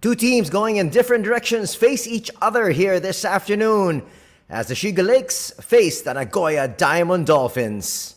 Two teams going in different directions face each other here this afternoon as the Shiga Lakes face the Nagoya Diamond Dolphins.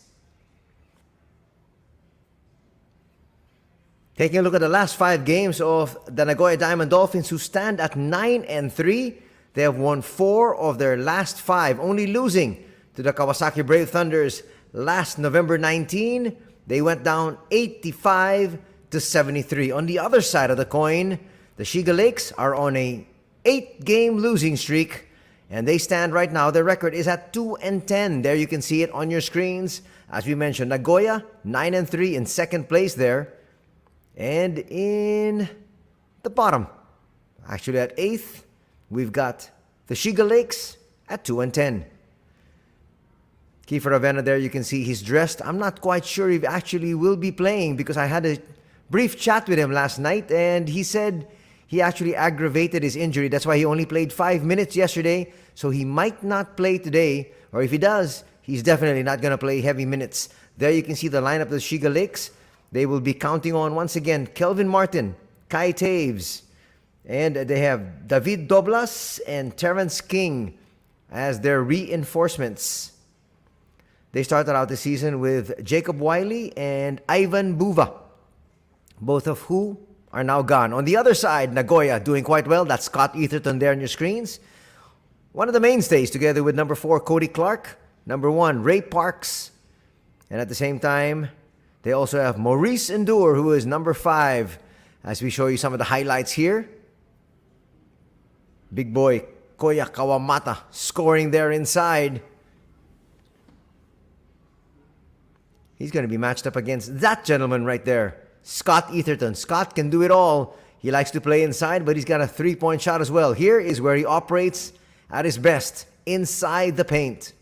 Taking a look at the last 5 games of the Nagoya Diamond Dolphins, who stand at 9-3. They have won 4 of their last 5, only losing to the Kawasaki Brave Thunders last November 19. They went down 85-73. On the other side of the coin, the Shiga Lakes are on a 8-game losing streak, and they stand right now. Their record is at 2-10. There you can see it on your screens. As we mentioned, Nagoya 9-3 in second place there. And in the bottom, actually at 8th, we've got the Shiga Lakes at 2-10. Kiefer Avena there, you can see he's dressed. I'm not quite sure if he actually will be playing because I had a brief chat with him last night and he said he actually aggravated his injury. That's why he only played 5 minutes yesterday. So he might not play today, or if he does, he's definitely not going to play heavy minutes. There you can see the lineup of the Shiga Lakes. They will be counting on, once again, Kelvin Martin, Kai Taves, and they have David Doblas and Terrence King as their reinforcements. They started out the season with Jacob Wiley and Ivan Buva, both of who are now gone. On the other side, Nagoya doing quite well. That's Scott Etherton there on your screens. One of the mainstays, together with number 4, Cody Clark, number 1, Ray Parks, and at the same time, they also have Maurice Endure, who is number 5, as we show you some of the highlights here. Big boy Koya Kawamata scoring there inside. He's going to be matched up against that gentleman right there, Scott Etherton. Scott can do it all. He likes to play inside, but he's got a 3-point shot as well. Here is where he operates at his best, inside the paint.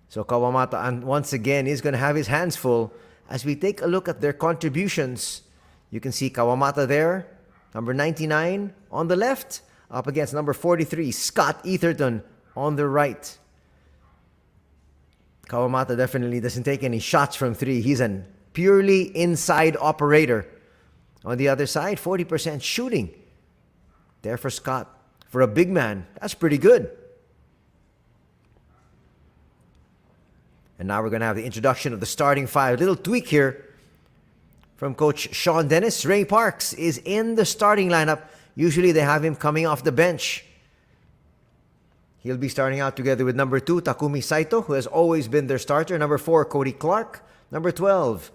So Kawamata, and once again, is going to have his hands full. As we take a look at their contributions, you can see Kawamata there, number 99 on the left, up against number 43, Scott Etherton on the right. Kawamata definitely doesn't take any shots from 3. He's a purely inside operator. On the other side, 40% shooting. There for Scott. For a big man, that's pretty good. And now we're going to have the introduction of the starting 5. A little tweak here from Coach Sean Dennis. Ray Parks is in the starting lineup. Usually they have him coming off the bench. He'll be starting out together with number 2, Takumi Saito, who has always been their starter. Number 4, Cody Clark. Number 12,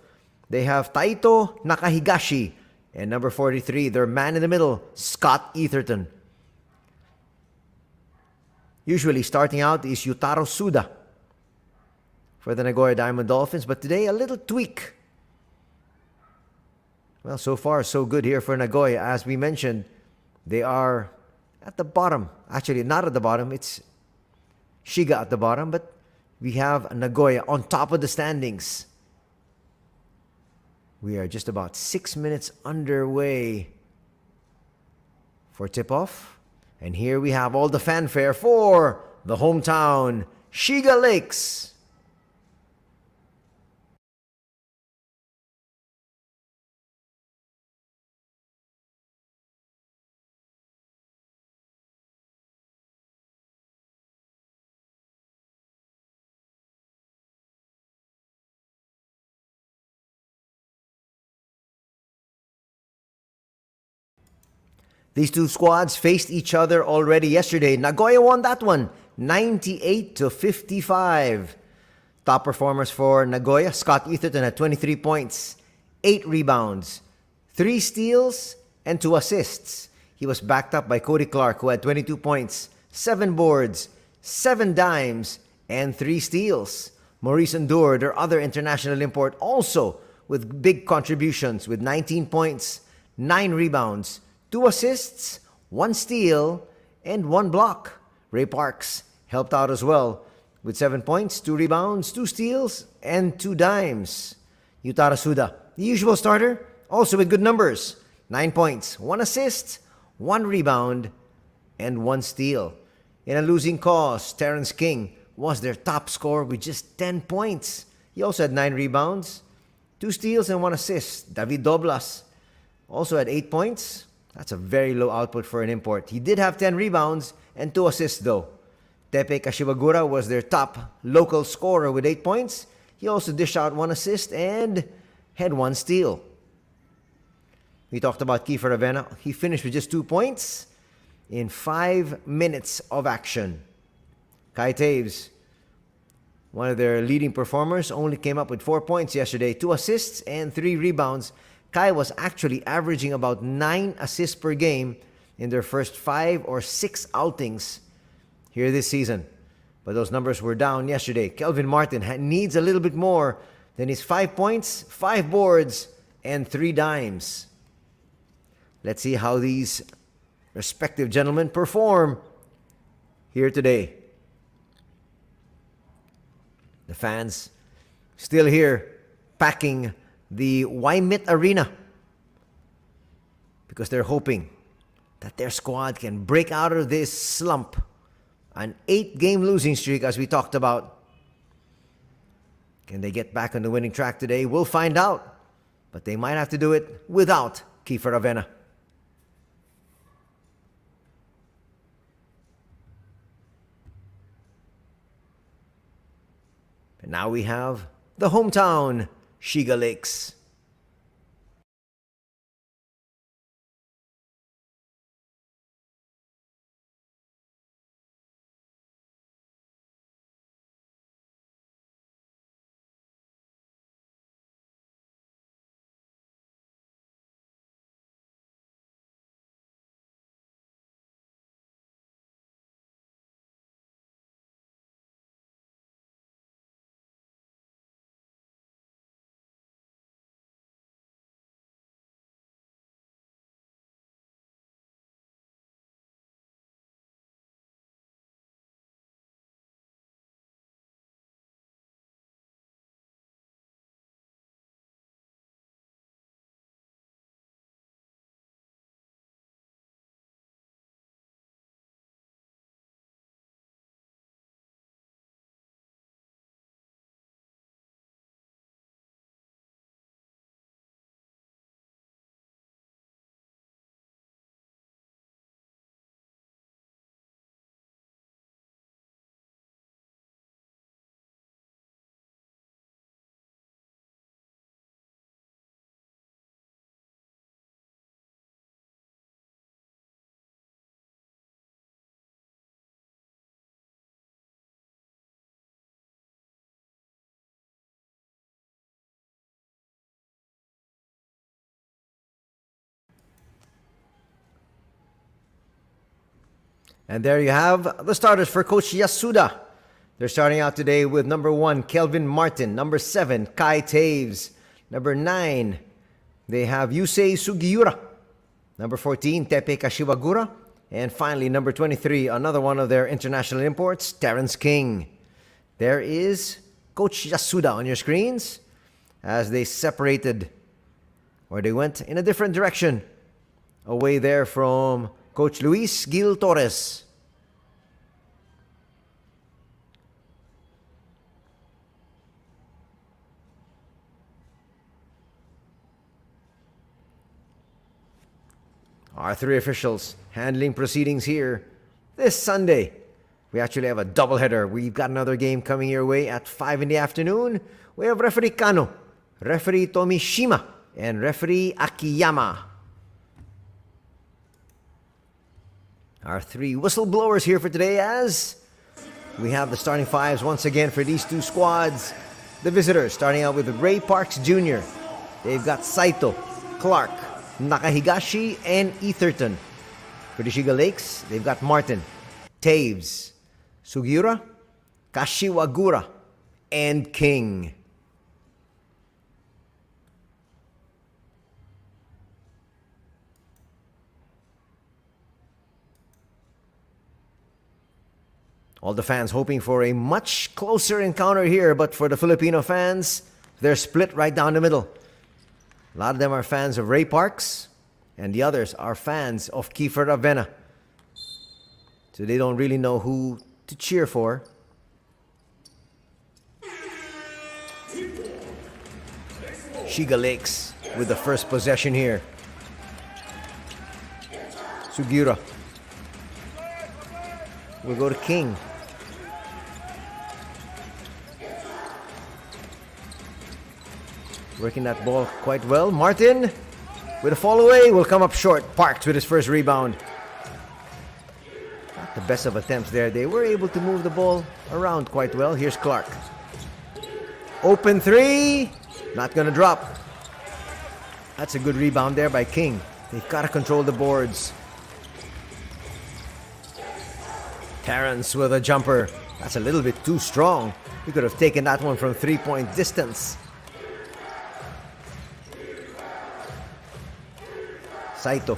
they have Taito Nakahigashi. And number 43, their man in the middle, Scott Etherton. Usually starting out is Yutaro Suda for the Nagoya Diamond Dolphins, but today a little tweak. Well, so far so good here for Nagoya. As we mentioned, they are at the bottom. Actually, not at the bottom. It's Shiga at the bottom, but we have Nagoya on top of the standings. We are just about 6 minutes underway for tip-off. And here we have all the fanfare for the hometown Shiga Lakes. These two squads faced each other already yesterday. Nagoya won that one, 98-55. Top performers for Nagoya, Scott Etherton had 23 points, 8 rebounds, 3 steals, and 2 assists. He was backed up by Cody Clark, who had 22 points, 7 boards, 7 dimes, and 3 steals. Maurice Endure, their other international import, also with big contributions with 19 points, 9 rebounds, 2 assists, 1 steal, and 1 block. Ray Parks helped out as well with 7 points, 2 rebounds, 2 steals, and 2 dimes. Yutaro Suda, the usual starter, also with good numbers. 9 points, 1 assist, 1 rebound, and 1 steal. In a losing cause, Terrence King was their top scorer with just 10 points. He also had 9 rebounds, 2 steals, and 1 assist. David Doblas also had 8 points. That's a very low output for an import. He did have 10 rebounds and 2 assists though. Tepe Kashiwagura was their top local scorer with 8 points. He also dished out 1 assist and had 1 steal. We talked about Kiefer Avena. He finished with just 2 points in 5 minutes of action. Kai Taves, one of their leading performers, only came up with 4 points yesterday, 2 assists and 3 rebounds. Kai was actually averaging about 9 assists per game in their first 5 or 6 outings here this season. But those numbers were down yesterday. Kelvin Martin needs a little bit more than his 5 points, 5 boards, and 3 dimes. Let's see how these respective gentlemen perform here today. The fans still here packing the Waimit Arena because they're hoping that their squad can break out of this slump. An 8-game losing streak, as we talked about. Can they get back on the winning track today? We'll find out. But they might have to do it without Kiefer Avena. And now we have the hometown Shiga Lakes. And there you have the starters for Coach Yasuda. They're starting out today with number 1, Kelvin Martin. Number 7, Kai Taves. Number 9, they have Yusei Sugiura. Number 14, Tepe Kashiwagura. And finally, number 23, another one of their international imports, Terrence King. There is Coach Yasuda on your screens as they separated, or they went in a different direction away there from Coach Luis Gil Torres. Our 3 officials handling proceedings here this Sunday. We actually have a doubleheader. We've got another game coming your way at 5 in the afternoon. We have referee Kano, referee Tomishima, and referee Akiyama. Our 3 whistleblowers here for today as we have the starting 5s once again for these 2 squads. The visitors starting out with Ray Parks Jr. They've got Saito, Clark, Nakahigashi, and Etherton. For the Shiga Lakes, they've got Martin, Taves, Sugiura, Kashiwagura, and King. All the fans hoping for a much closer encounter here, but for the Filipino fans, they're split right down the middle. A lot of them are fans of Ray Parks, and the others are fans of Kiefer Avena. So they don't really know who to cheer for. Shiga Lakes with the first possession here. Sugiura will go to King. Working that ball quite well. Martin with a fall away will come up short. Parks with his first rebound. Not the best of attempts there. They were able to move the ball around quite well. Here's Clark. Open three. Not gonna drop. That's a good rebound there by King. They've got to control the boards. Terrence with a jumper. That's a little bit too strong. He could have taken that one from 3-point distance. Saito.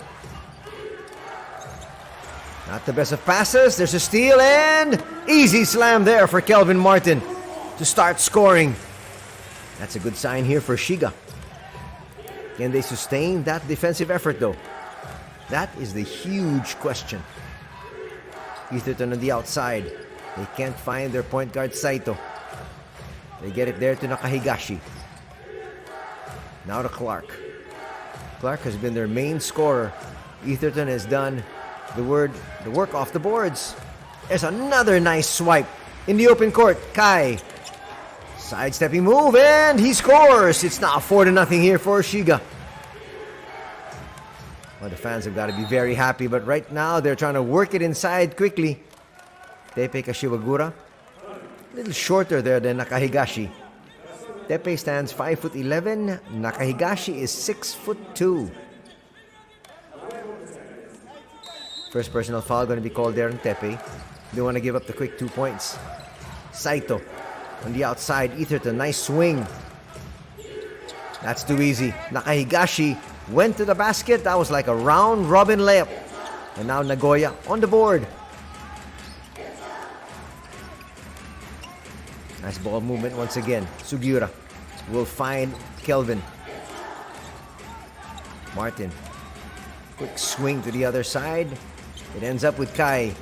Not the best of passes. There's a steal and easy slam there for Kelvin Martin to start scoring. That's a good sign here for Shiga. Can they sustain that defensive effort though? That is the huge question. Etherton on the outside. They can't find their point guard Saito. They get it there to Nakahigashi. Now to Clark. Clark has been their main scorer. Etherton has done the work off the boards. There's another nice swipe in the open court. Kai. Sidestepping move and he scores. It's now 4-0 here for Shiga. Well, the fans have got to be very happy, but right now they're trying to work it inside quickly. Tepe Kashiwagura. A little shorter there than Nakahigashi. Tepe stands 5'11". Nakahigashi is 6'2". First personal foul going to be called there on Tepe. They want to give up the quick 2 points. Saito on the outside. Etherton, nice swing. That's too easy. Nakahigashi went to the basket. That was like a round robin layup. And now Nagoya on the board. Nice ball movement once again. Sugiura will find Kelvin. Martin. Quick swing to the other side. It ends up with Kai.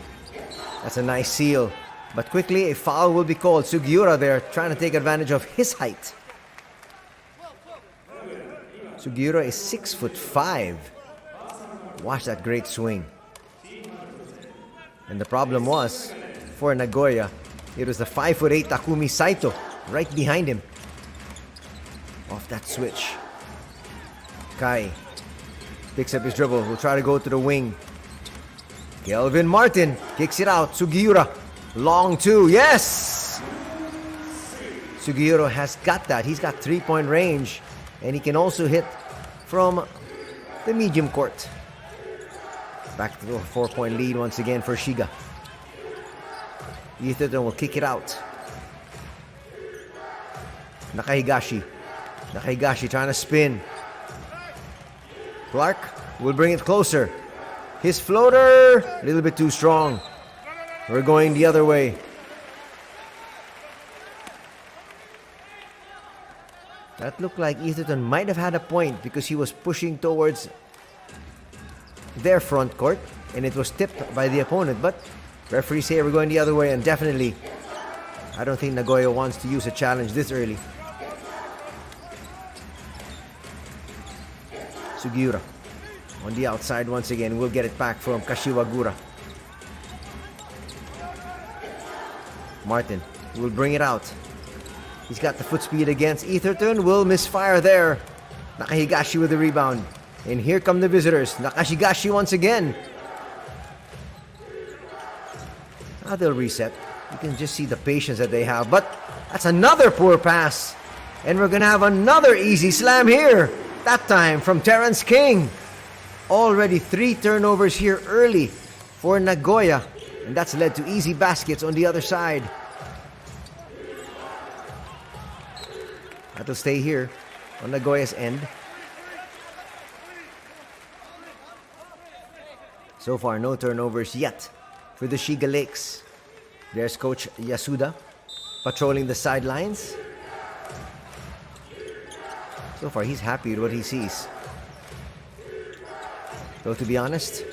That's a nice seal. But quickly a foul will be called. Sugiura there trying to take advantage of his height. Sugiura is 6'5". Watch that great swing. And the problem was, for Nagoya, it was the 5'8" Takumi Saito right behind him. Off that switch. Kai picks up his dribble. Will try to go to the wing. Kelvin Martin kicks it out. Sugiura. Long two. Yes! Sugiura has got that. He's got 3-point range. And he can also hit from the medium court. Back to the 4-point lead once again for Shiga. Etherton will kick it out. Nakahigashi. Nakahigashi trying to spin. Clark will bring it closer. His floater, a little bit too strong. We're going the other way. That looked like Etherton might have had a point because he was pushing towards their front court and it was tipped by the opponent. But referees say we're going the other way, and definitely I don't think Nagoya wants to use a challenge this early. Sugiura on the outside once again. We'll get it back from Kashiwagura. Martin will bring it out. He's got the foot speed against Etherton. Will misfire there. Nakahigashi with the rebound. And here come the visitors. Nakahigashi once again. Now they'll reset. You can just see the patience that they have. But that's another poor pass. And we're going to have another easy slam here. That time from Terrence King. Already 3 turnovers here early for Nagoya. And that's led to easy baskets on the other side. That'll stay here on Nagoya's end. So far, no turnovers yet for the Shiga Lakes. There's Coach Yasuda patrolling the sidelines. So far, he's happy with what he sees. Though, to be honest,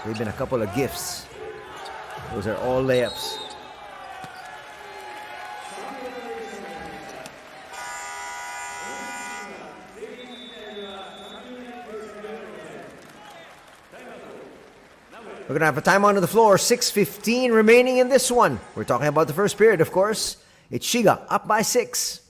they've been a couple of gifts. Those are all layups. We're gonna have a timeout on the floor. 6:15 remaining in this one. We're talking about the first period, of course. It's Shiga up by 6.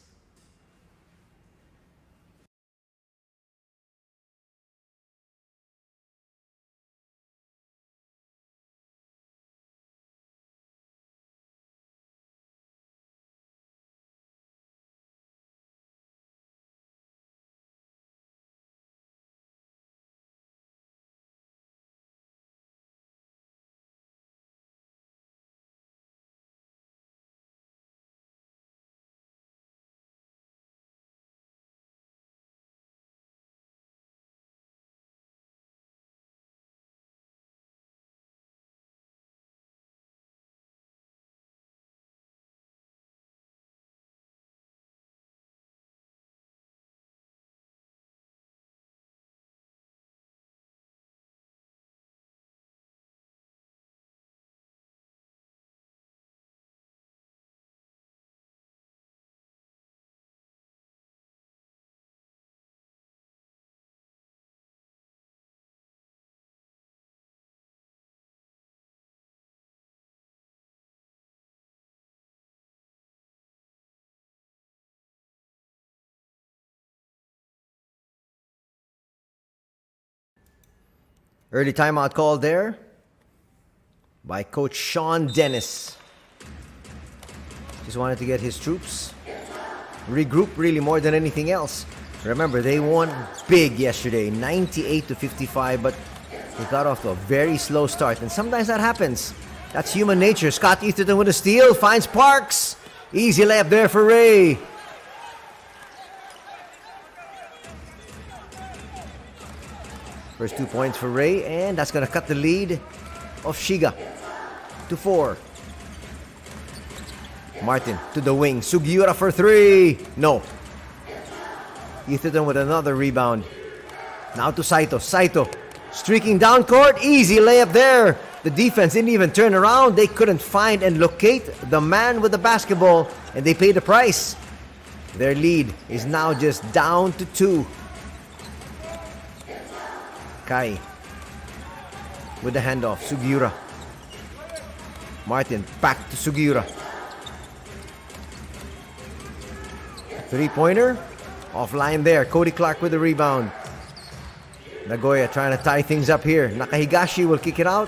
Early timeout call there by Coach Sean Dennis. Just wanted to get his troops regroup really more than anything else. Remember, they won big yesterday, 98-55, but they got off to a very slow start. And sometimes that happens. That's human nature. Scott Etherton with a steal, finds Parks. Easy layup there for Ray. First 2 points for Ray, and that's going to cut the lead of Shiga to 4. Martin to the wing. Sugiura for 3. No. Etherton with another rebound. Now to Saito. Saito streaking down court. Easy layup there. The defense didn't even turn around. They couldn't find and locate the man with the basketball, and they paid the price. Their lead is now just down to 2. Kai with the handoff. Sugiura. Martin back to Sugiura. 3-pointer. Offline there. Cody Clark with the rebound. Nagoya trying to tie things up here. Nakahigashi will kick it out.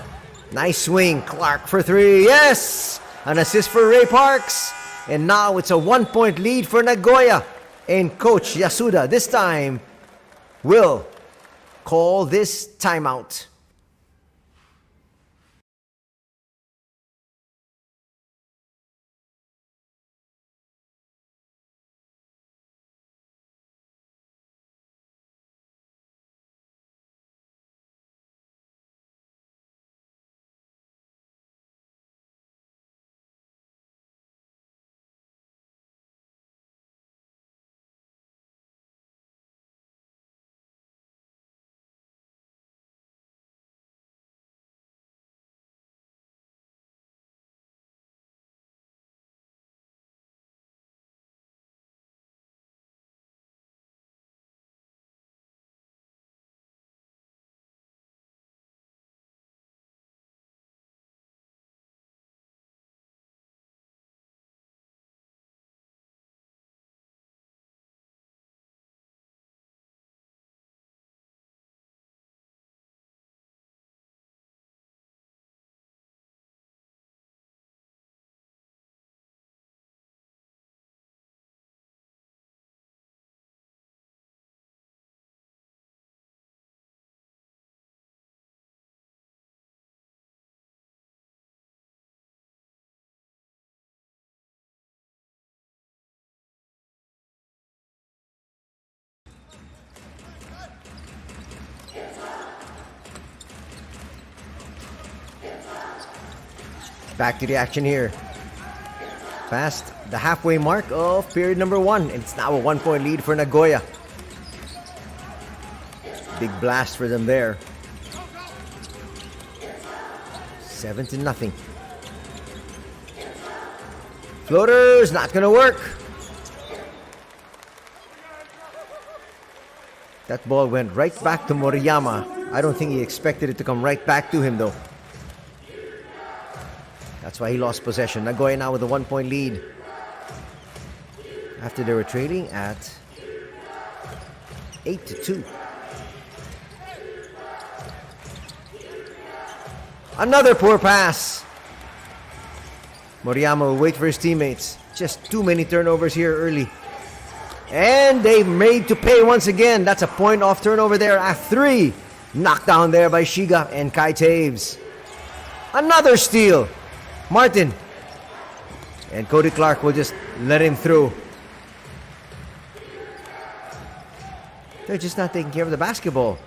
Nice swing. Clark for 3. Yes! An assist for Ray Parks. And now it's a 1-point lead for Nagoya. And Coach Yasuda this time will call this timeout. Back to the action here. Past the halfway mark of period number 1. And it's now a 1-point lead for Nagoya. Big blast for them there. 7-0. Floater's not gonna work. That ball went right back to Moriyama. I don't think he expected it to come right back to him though. That's why he lost possession. Nagoya now with a 1-point lead. After they were trailing at 8-2. Another poor pass. Moriyama will wait for his teammates. Just too many turnovers here early. And they made to pay once again. That's a point off turnover there at 3. Knocked down there by Shiga and Kai Taves. Another steal. Martin. And Cody Clark will just let him through. They're just not taking care of the basketball.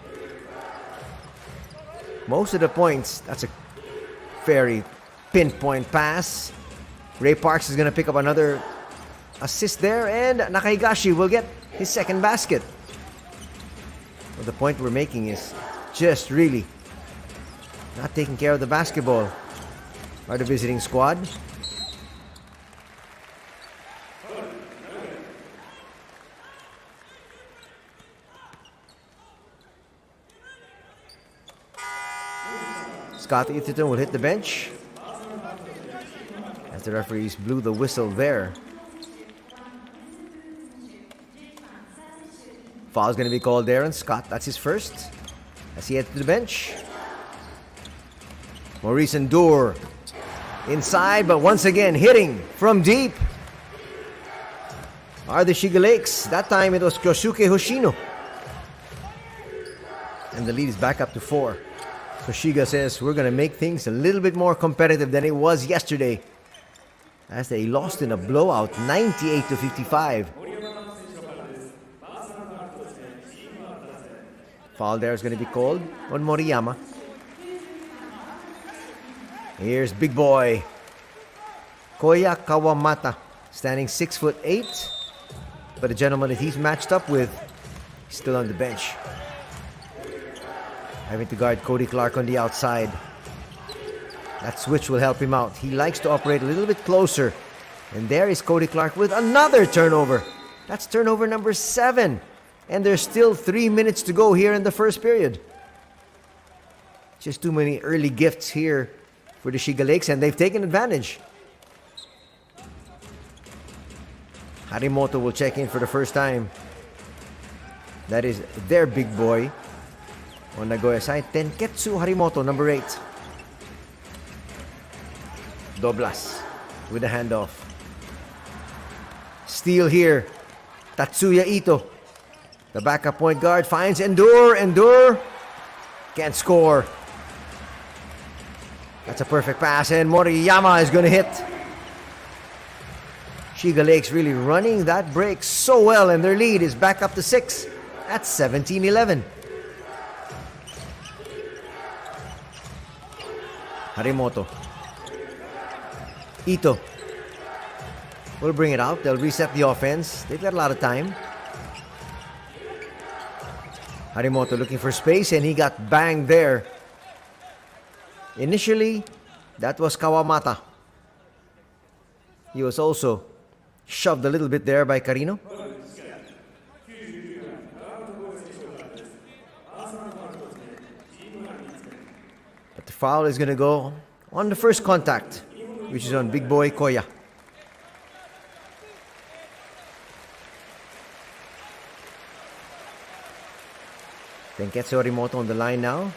Most of the points, that's a very pinpoint pass. Ray Parks is going to pick up another assist there, and Nakahigashi will get his second basket. Well, the point we're making is just really not taking care of the basketball by the visiting squad. Scott Etherton will hit the bench as the referees blew the whistle there. Foul's going to be called there on Scott. That's his first as he heads to the bench. Maurice Endure inside, but once again hitting from deep are the Shiga Lakes. That time it was Kyosuke Hoshino. And the lead is back up to 4. So Shiga says we're going to make things a little bit more competitive than it was yesterday, as they lost in a blowout 98-55. Foul there is going to be called on Moriyama. Here's big boy Koya Kawamata, standing 6'8", but the gentleman that he's matched up with is still on the bench, having to guard Cody Clark on the outside. That switch will help him out. He likes to operate a little bit closer. And there is Cody Clark with another turnover. That's turnover number 7. And there's still 3 minutes to go here in the first period. Just too many early gifts here for the Shiga Lakes, and they've taken advantage. Harimoto will check in for the first time. That is their big boy on Nagoya side. Tenketsu Harimoto, number 8. Doblas with the handoff. Steal here. Tatsuya Ito, the backup point guard, finds Endure. Endure can't score. That's a perfect pass, and Moriyama is going to hit. Shiga Lakes really running that break so well, and their lead is back up to 6 at 17-11. Harimoto. Ito will bring it out. They'll reset the offense. They've got a lot of time. Harimoto looking for space, and he got banged there. Initially, that was Kawamata. He was also shoved a little bit there by Carino. But the foul is going to go on the first contact, which is on big boy Koya. Tenketsu Harimoto on the line now.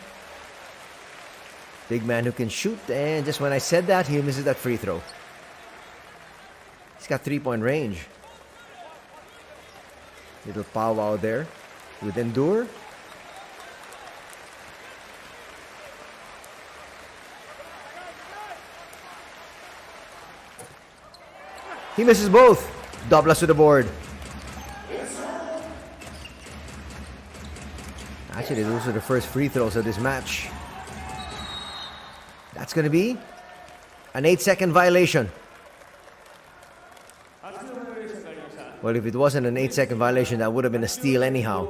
Big man who can shoot, and just when I said that, he misses that free throw. He's got 3-point range. Little powwow there with Endure. He misses both. Doblas to the board. Actually, those are the first free throws of this match. That's going to be an 8-second violation. Well, if it wasn't an 8-second violation, that would have been a steal anyhow.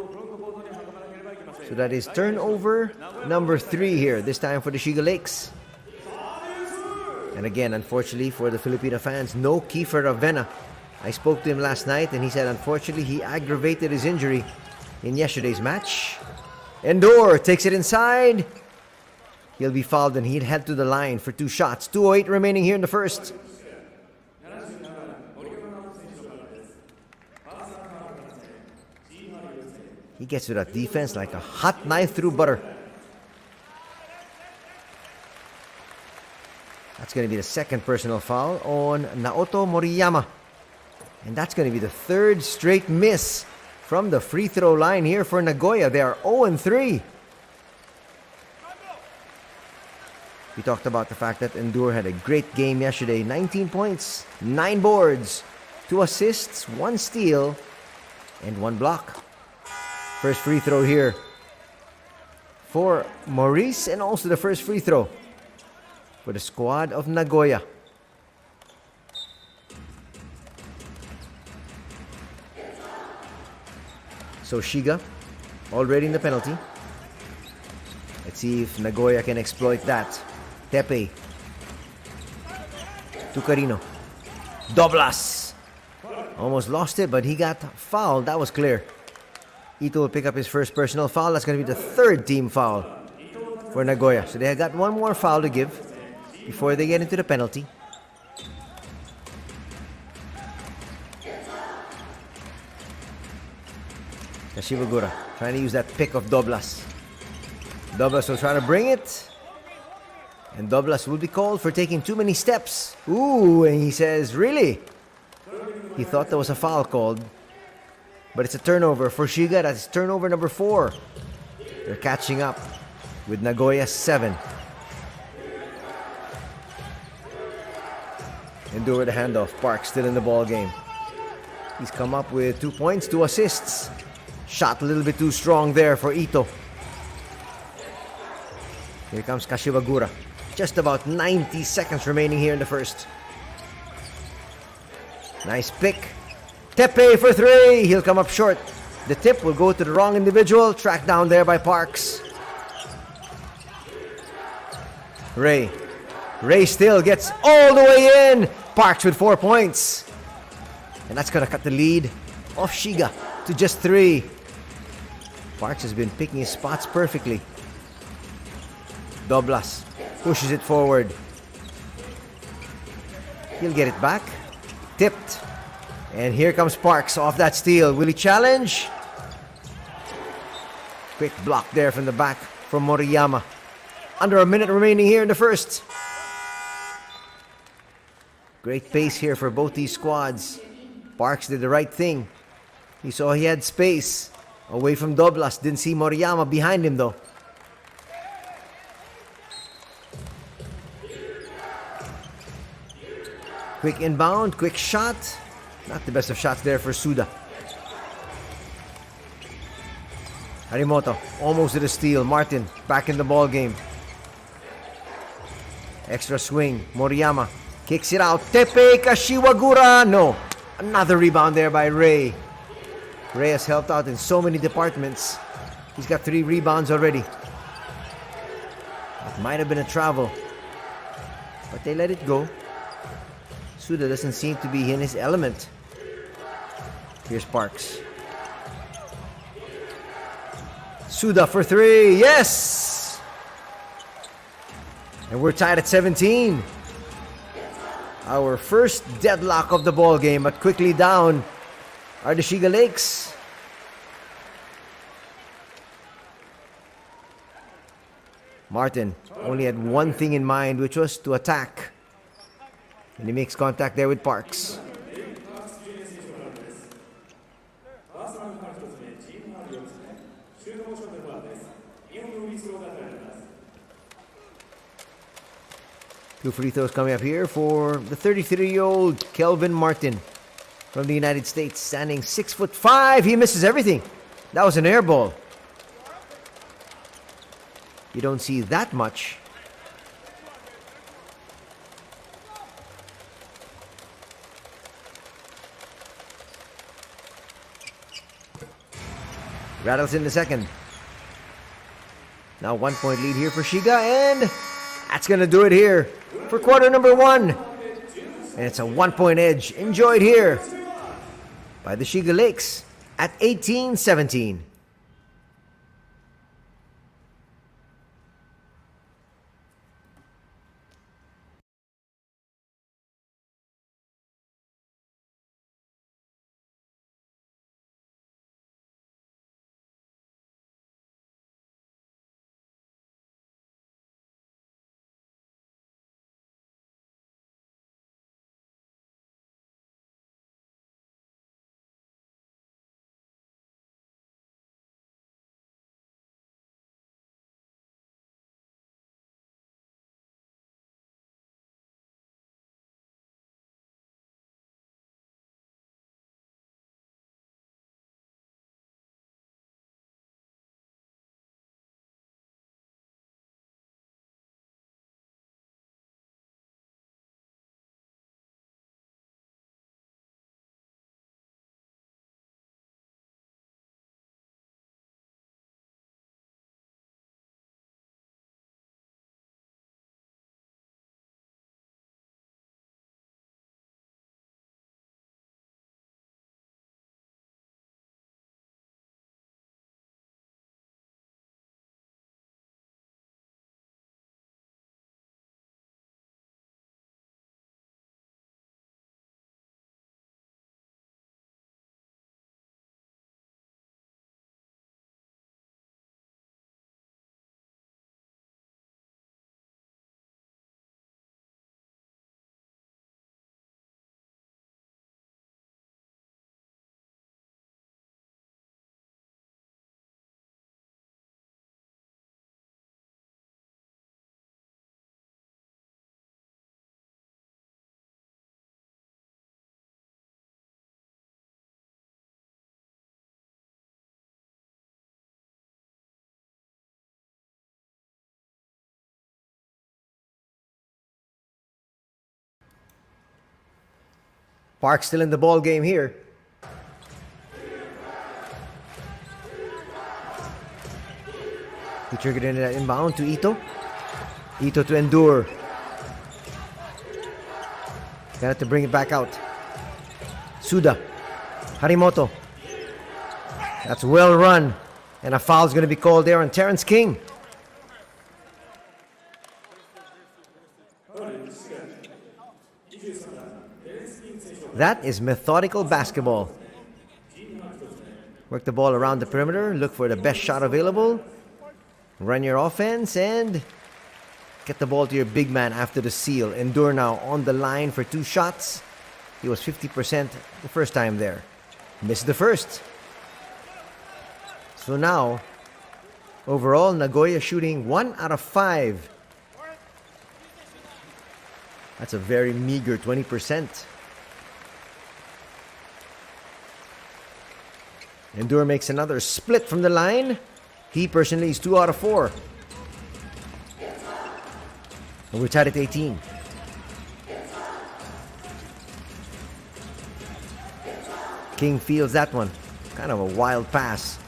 So that is turnover number 3 here, this time for the Shiga Lakes. And again, unfortunately for the Filipino fans, no Kiefer Ravena. I spoke to him last night, and he said unfortunately he aggravated his injury in yesterday's match. Endure takes it inside. He'll be fouled and he'd head to the line for 2 shots. 2:08 remaining here in the first. He gets to that defense like a hot knife through butter. That's going to be the second personal foul on Naoto Moriyama. And that's going to be the 3rd straight miss from the free throw line here for Nagoya. They are 0-3. We talked about the fact that Endure had a great game yesterday. 19 points, 9 boards, 2 assists, 1 steal, and 1 block. First free throw here for Maurice, and also the first free throw for the squad of Nagoya. So Shiga already in the penalty. Let's see if Nagoya can exploit that. Tepe to Carino. Doblas almost lost it, but he got fouled. That was clear. Ito will pick up his first personal foul. That's going to be the 3rd team foul for Nagoya. So they have got 1 more foul to give before they get into the penalty. Kashibagura trying to use that pick of Doblas. Doblas will try to bring it. And Doblas will be called for taking too many steps. Ooh, and he says, really? He thought there was a foul called. But it's a turnover for Shiga. That's turnover number 4. They're catching up with Nagoya 7. Endure with a handoff. Park still in the ball game. He's come up with 2 points, 2 assists. Shot a little bit too strong there for Ito. Here comes Kashiwagura. Just about 90 seconds remaining here in the first. Nice pick. Tepe for 3. He'll come up short. The tip will go to the wrong individual. Tracked down there by Parks. Ray still gets all the way in. Parks with 4 points. And that's going to cut the lead of Shiga to just 3. Parks has been picking his spots perfectly. Doblas pushes it forward. He'll get it back. Tipped. And here comes Parks off that steal. Will he challenge? Quick block there from the back from Moriyama. Under a minute remaining here in the first. Great pace here for both these squads. Parks did the right thing. He saw he had space away from Doblas. Didn't see Moriyama behind him though. Quick inbound, quick shot. Not the best of shots there for Suda. Harimoto almost did a steal. Martin back in the ball game. Extra swing. Moriyama kicks it out. Tepe Kashiwagura. No. Another rebound there by Ray. Ray has helped out in so many departments. He's got 3 rebounds already. That might have been a travel, but they let it go. Suda doesn't seem to be in his element. Here's Parks. Suda for 3. Yes! And we're tied at 17. Our first deadlock of the ball game, but quickly down are the Shiga Lakes. Martin only had one thing in mind, which was to attack. And he makes contact there with Parks. Two free throws coming up here for the 33-year-old Kelvin Martin from the United States, standing 6'5". He misses everything. That was an air ball. You don't see that much. Rattles in the second. Now 1 point lead here for Shiga, and that's going to do it here for quarter number 1. And it's a 1 point edge enjoyed here by the Shiga Lakes at 18-17. Park still in the ball game here. He triggered in that inbound to Ito. Ito to Endure. Gonna have to bring it back out. Suda. Harimoto. That's well run. And a foul's going to be called there on Terrence King. That is methodical basketball. Work the ball around the perimeter. Look for the best shot available. Run your offense and get the ball to your big man after the seal. Endure now on the line for 2 shots. He was 50% the first time there. Missed the first. So now, overall, Nagoya shooting 1 out of 5. That's a very meager 20%. Endure makes another split from the line. He personally is 2 out of 4. And we're tied at 18. King fields that one. Kind of a wild pass.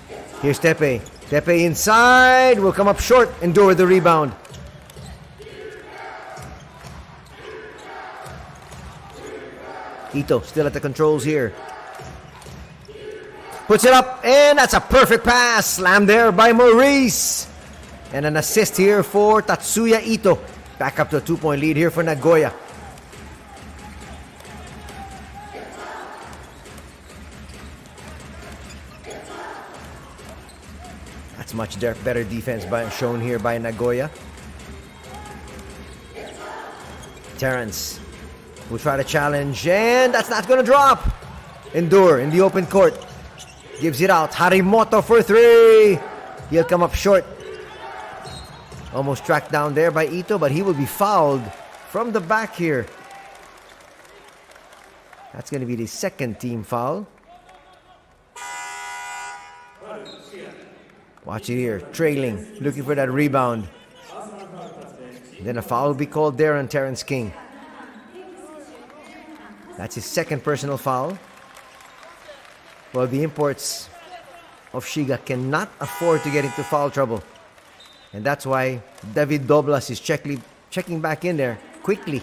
Here's Tepe. Tepe inside. Will come up short. Endure with the rebound. Ito still at the controls here. Puts it up, and that's a perfect pass. Slammed there by Maurice. And an assist here for Tatsuya Ito. Back up to a 2-point lead here for Nagoya. That's much better defense shown here by Nagoya. Terrence will try to challenge, and that's not going to drop. Endure in the open court. Gives it out. Harimoto for 3. He'll come up short. Almost tracked down there by Ito, but he will be fouled from the back here. That's going to be the second team foul. Watch it here. Trailing. Looking for that rebound. Then a foul will be called there on Terrence King. That's his second personal foul. Well, the imports of Shiga cannot afford to get into foul trouble. And that's why David Doblas is checking back in there quickly.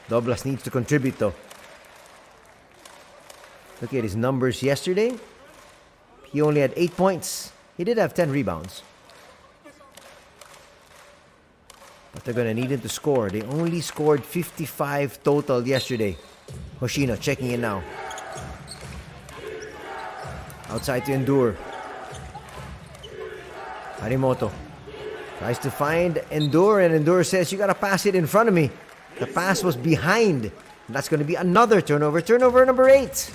Doblas needs to contribute though. Look at his numbers yesterday. He only had 8 points. He did have 10 rebounds. But they're going to need him to score. They only scored 55 total yesterday. Hoshino checking in now. Outside to Endure. Harimoto tries to find Endure, and Endure says, you got to pass it in front of me. The pass was behind. And that's going to be another turnover. Turnover number 8.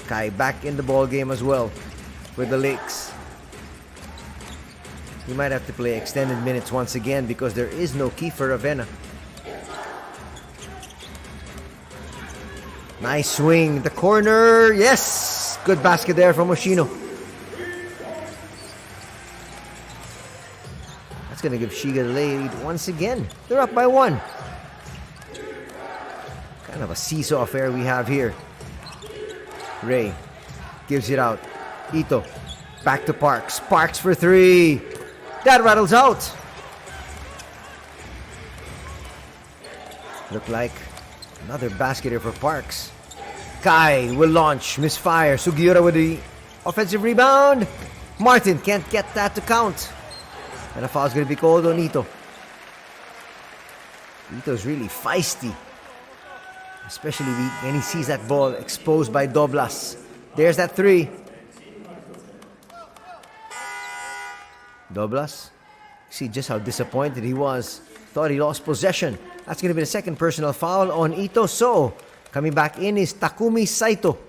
Kai back in the ball game as well with the Lakes. He might have to play extended minutes once again because there is no Kiefer Avena. Nice swing. The corner. Yes! Good basket there from Hoshino. That's going to give Shiga the lead once again. They're up by 1. Kind of a seesaw affair we have here. Ray gives it out. Ito back to Parks. Parks for 3. That rattles out. Look like another basket here for Parks. Kai will launch. Misfire. Sugiura with the offensive rebound. Martin can't get that to count. And a foul's going to be called on Ito. Ito's really feisty. Especially when he sees that ball exposed by Doblas. There's that 3. Doblas. See just how disappointed he was. Thought he lost possession. That's going to be the second personal foul on Ito. So, coming back in is Takumi Saito.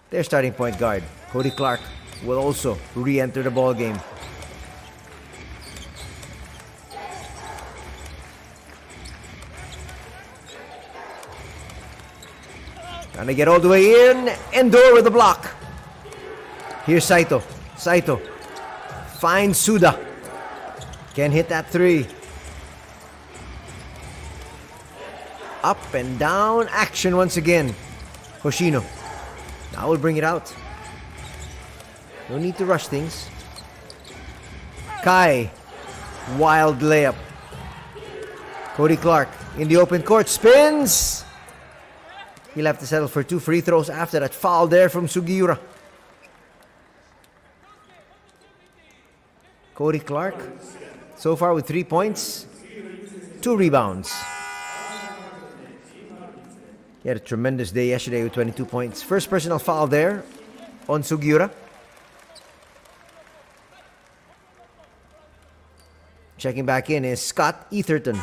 Their starting point guard. Cody Clark will also re-enter the ball game. Trying to get all the way in. Endure with the block. Here's Saito. Saito finds Suda. Can hit that three. Up and down action once again. Hoshino. Now we'll bring it out. No need to rush things. Kai. Wild layup. Cody Clark in the open court. Spins. He'll have to settle for 2 free throws after that foul there from Sugiura. Cody Clark so far with 3 points, 2 rebounds. He had a tremendous day yesterday with 22 points. First personal foul there on Sugiura. Checking back in is Scott Etherton.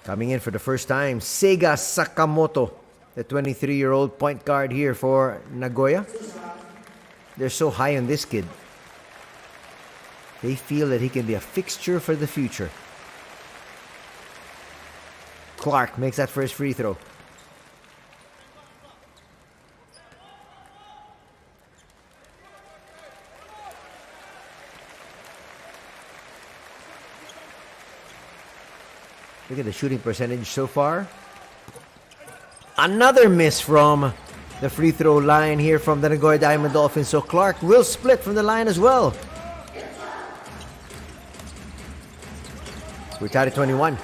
Coming in for the first time, Seiga Sakamoto, the 23-year-old point guard here for Nagoya. They're so high on this kid. They feel that he can be a fixture for the future. Clark makes that first free throw. Look at the shooting percentage so far. Another miss from the free throw line here from the Nagoya Diamond Dolphins. So Clark will split from the line as well. We're tied at 21.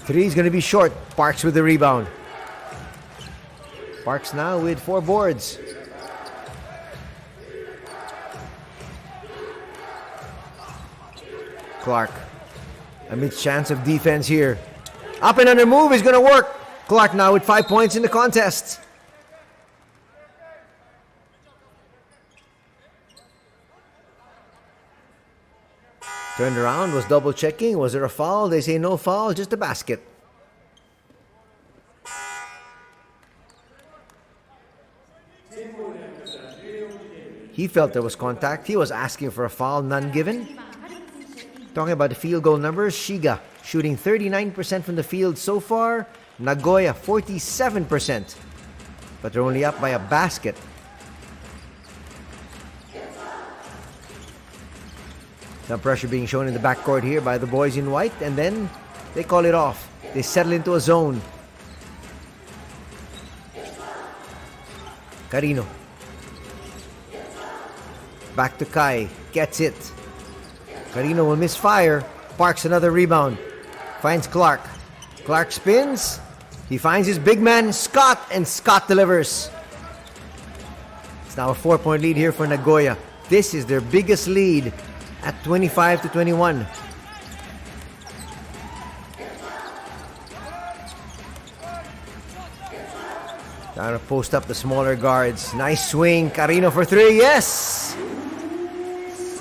Three is going to be short. Parks with the rebound. Parks now with 4 boards. Clark, amidst chance of defense here. Up and under move is going to work. Clark now with 5 points in the contest. Turned around, was double checking. Was there a foul? They say no foul, just a basket. He felt there was contact. He was asking for a foul, none given. Talking about the field goal numbers, Shiga shooting 39% from the field so far. Nagoya 47%. But they're only up by a basket. Some pressure being shown in the backcourt here by the boys in white, and then they call it off. They settle into a zone. Carino. Back to Kai. Gets it. Carino will misfire. Parks another rebound. Finds Clark. Clark spins. He finds his big man, Scott, and Scott delivers. It's now a 4-point lead here for Nagoya. This is their biggest lead at 25-21. Trying to post up the smaller guards. Nice swing. Carino for 3. Yes!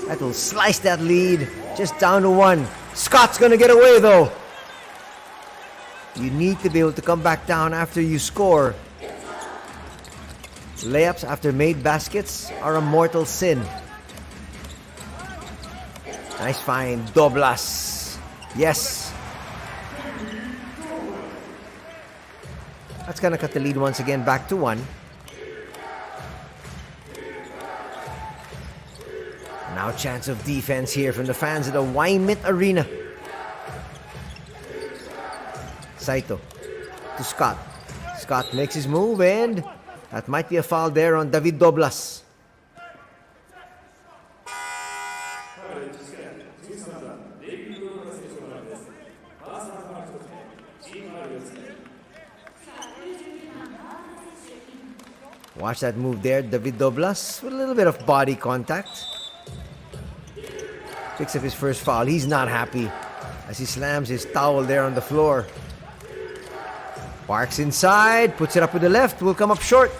That will slice that lead just down to 1. Scott's going to get away though. You need to be able to come back down after you score. Layups after made baskets are a mortal sin. Nice find. Doblas. Yes. That's going to cut the lead once again back to 1. Now chance of defense here from the fans at the Waimit Arena. Saito to Scott. Scott makes his move, and that might be a foul there on David Doblas. Watch that move there, David Doblas, with a little bit of body contact. Picks up his first foul. He's not happy as he slams his towel there on the floor. Parks inside, puts it up with the left, will come up short.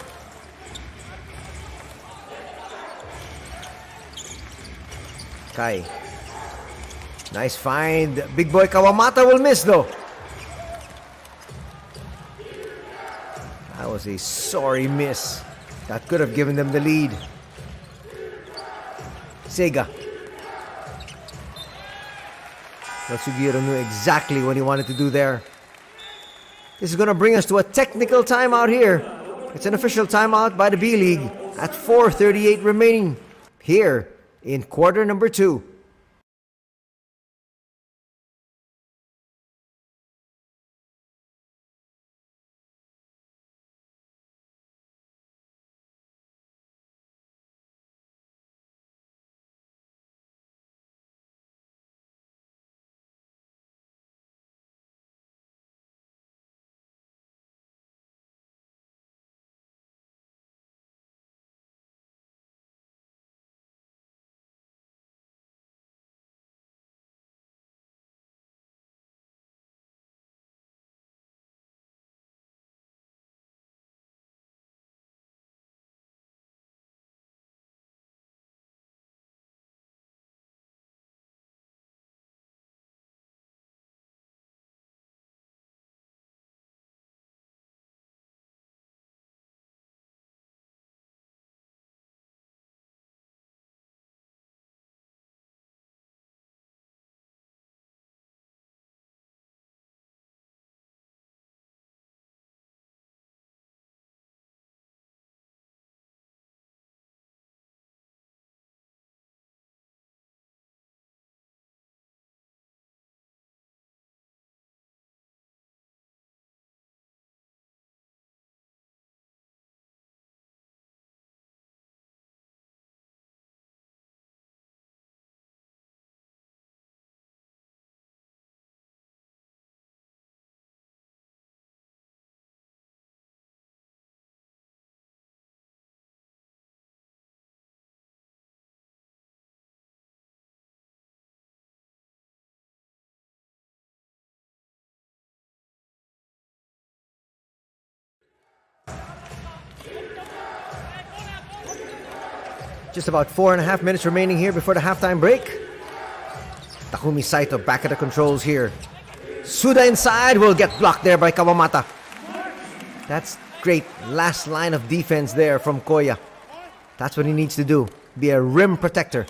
Kai. Nice find. Big boy Kawamata will miss though. That was a sorry miss. That could have given them the lead. Seiga. Sugiura knew exactly what he wanted to do there. This is going to bring us to a technical timeout here. It's an official timeout by the B-League at 4:38 remaining here in quarter number 2. Just about 4.5 minutes remaining here before the halftime break. Takumi Saito back at the controls here. Suda inside will get blocked there by Kawamata. That's great last line of defense there from Koya. That's what he needs to do. Be a rim protector.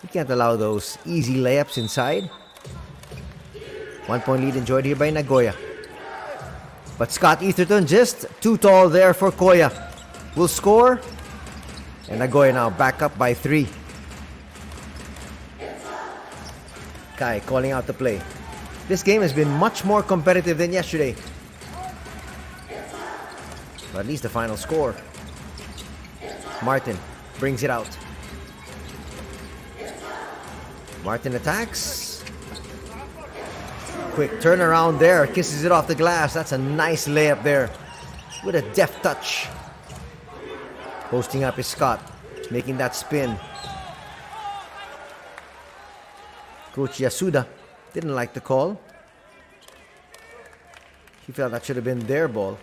You can't allow those easy layups inside. 1 point lead enjoyed here by Nagoya. But Scott Etherton just too tall there for Koya. Will score. And Nagoya now back up by 3. Kai calling out the play. This game has been much more competitive than yesterday. But at least the final score. Martin brings it out. Martin attacks. Quick turnaround there. Kisses it off the glass. That's a nice layup there. With a deft touch. Posting up is Scott. Making that spin. Coach Yasuda didn't like the call. He felt that should have been their ball.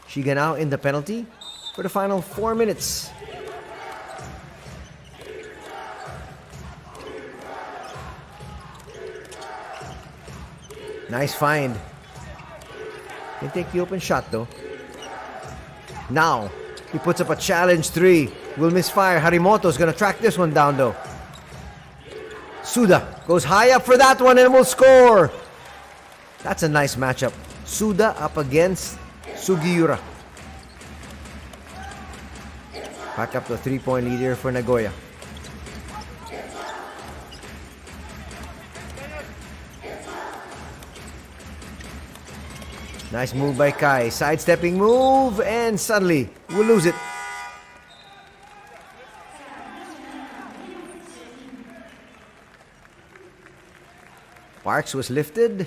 Shiga now in the penalty for the final 4 minutes. Nice find. Can take the open shot though. Now, he puts up a challenge 3. Will misfire. Harimoto's gonna track this one down though. Suda goes high up for that one and will score. That's a nice matchup. Suda up against Sugiura. Back up to a 3-point lead here for Nagoya. Nice move by Kai. Sidestepping move and suddenly we'll lose it. Parks was lifted.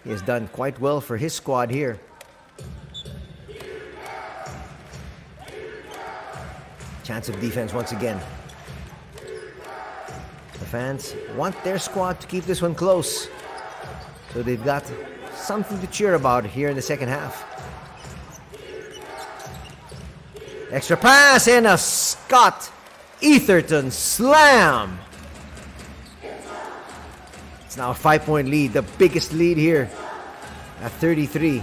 He has done quite well for his squad here. Chance of defense once again. The fans want their squad to keep this one close. So they've got something to cheer about here in the second half. Extra pass and a Scott Etherton slam. It's now a 5-point lead, the biggest lead here at 33-28.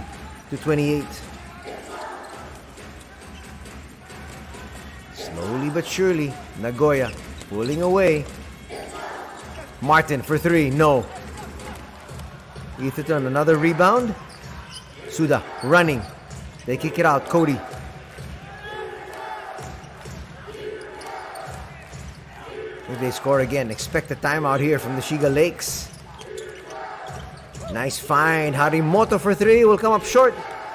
Slowly but surely, Nagoya pulling away. Martin for 3. No. Etherton, another rebound. Suda running. They kick it out. Cody. If they score again, expect a timeout here from the Shiga Lakes. Nice find. Harimoto for 3 will come up short.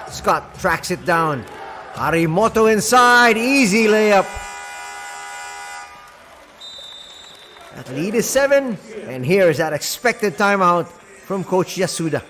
Scott tracks it down. Harimoto inside. Easy layup. That lead is 7. And here is that expected timeout from Coach Yasuda.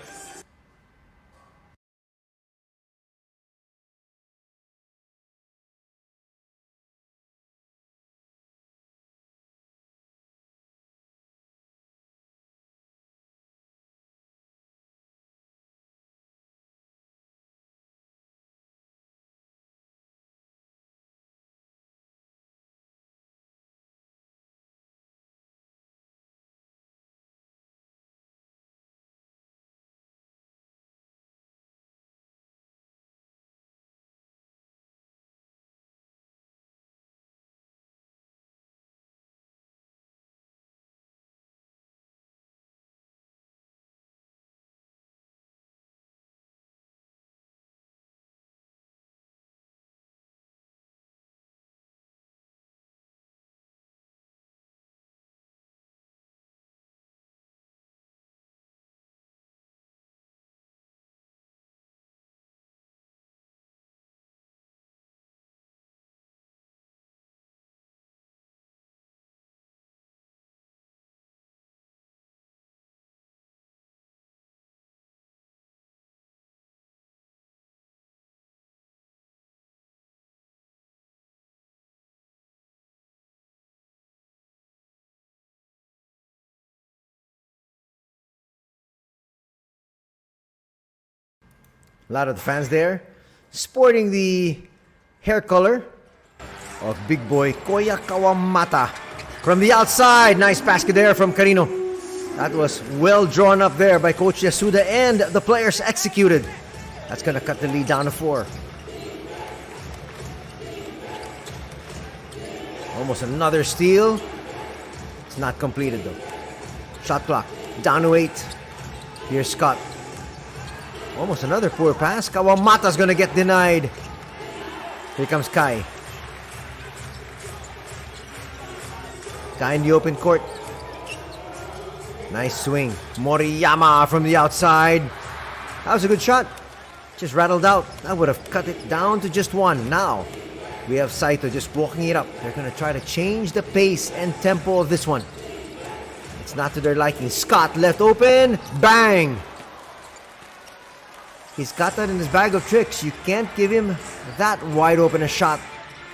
A lot of the fans there sporting the hair color of big boy Koya Kawamata. From the outside, nice basket there from Carino. That was well drawn up there by Coach Yasuda, and the players executed. That's going to cut the lead down to 4. Almost another steal. It's not completed though. Shot clock down to 8. Here's Scott. Almost another poor pass. Kawamata's gonna get denied. Here comes Kai. Kai in the open court. Nice swing. Moriyama from the outside. That was a good shot. Just rattled out. That would have cut it down to just 1. Now, we have Saito just walking it up. They're gonna try to change the pace and tempo of this one. It's not to their liking. Scott left open. Bang! He's got that in his bag of tricks. You can't give him that wide open a shot.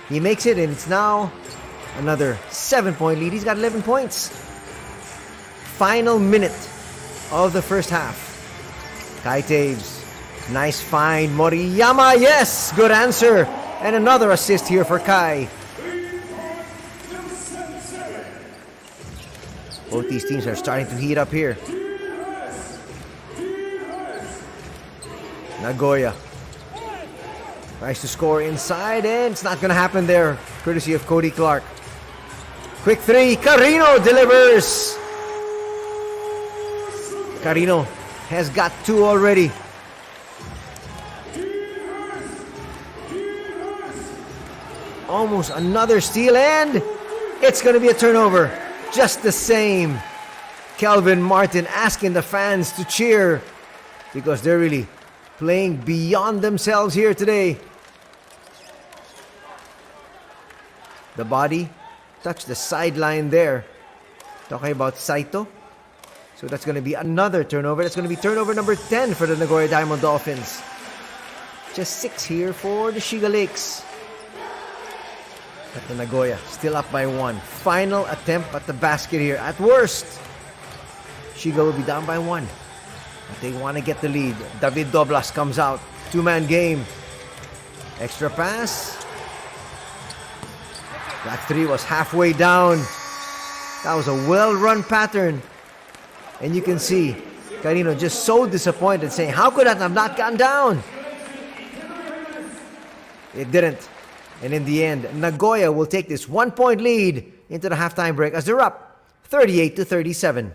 He makes it, and it's now another 7-point lead. He's got 11 points. Final minute of the first half. Kai Taves. Nice find. Moriyama. Yes! Good answer. And another assist here for Kai. Both these teams are starting to heat up here. Nagoya tries to score inside, and it's not going to happen there, courtesy of Cody Clark. Quick 3, Carino delivers. Carino has got 2 already. Almost another steal, and it's going to be a turnover. Just the same. Kelvin Martin asking the fans to cheer because they're really playing beyond themselves here today. The body touched the sideline there. Talking about Saito. So that's going to be another turnover. That's going to be turnover number 10 for the Nagoya Diamond Dolphins. Just 6 here for the Shiga Lakes. But the Nagoya still up by 1. Final attempt at the basket here. At worst, Shiga will be down by 1. But they want to get the lead. David Doblas comes out. 2-man game. Extra pass. That 3 was halfway down. That was a well-run pattern. And you can see Carino just so disappointed, saying, how could that have not gone down? It didn't. And in the end, Nagoya will take this 1-point lead into the halftime break as they're up 38-37.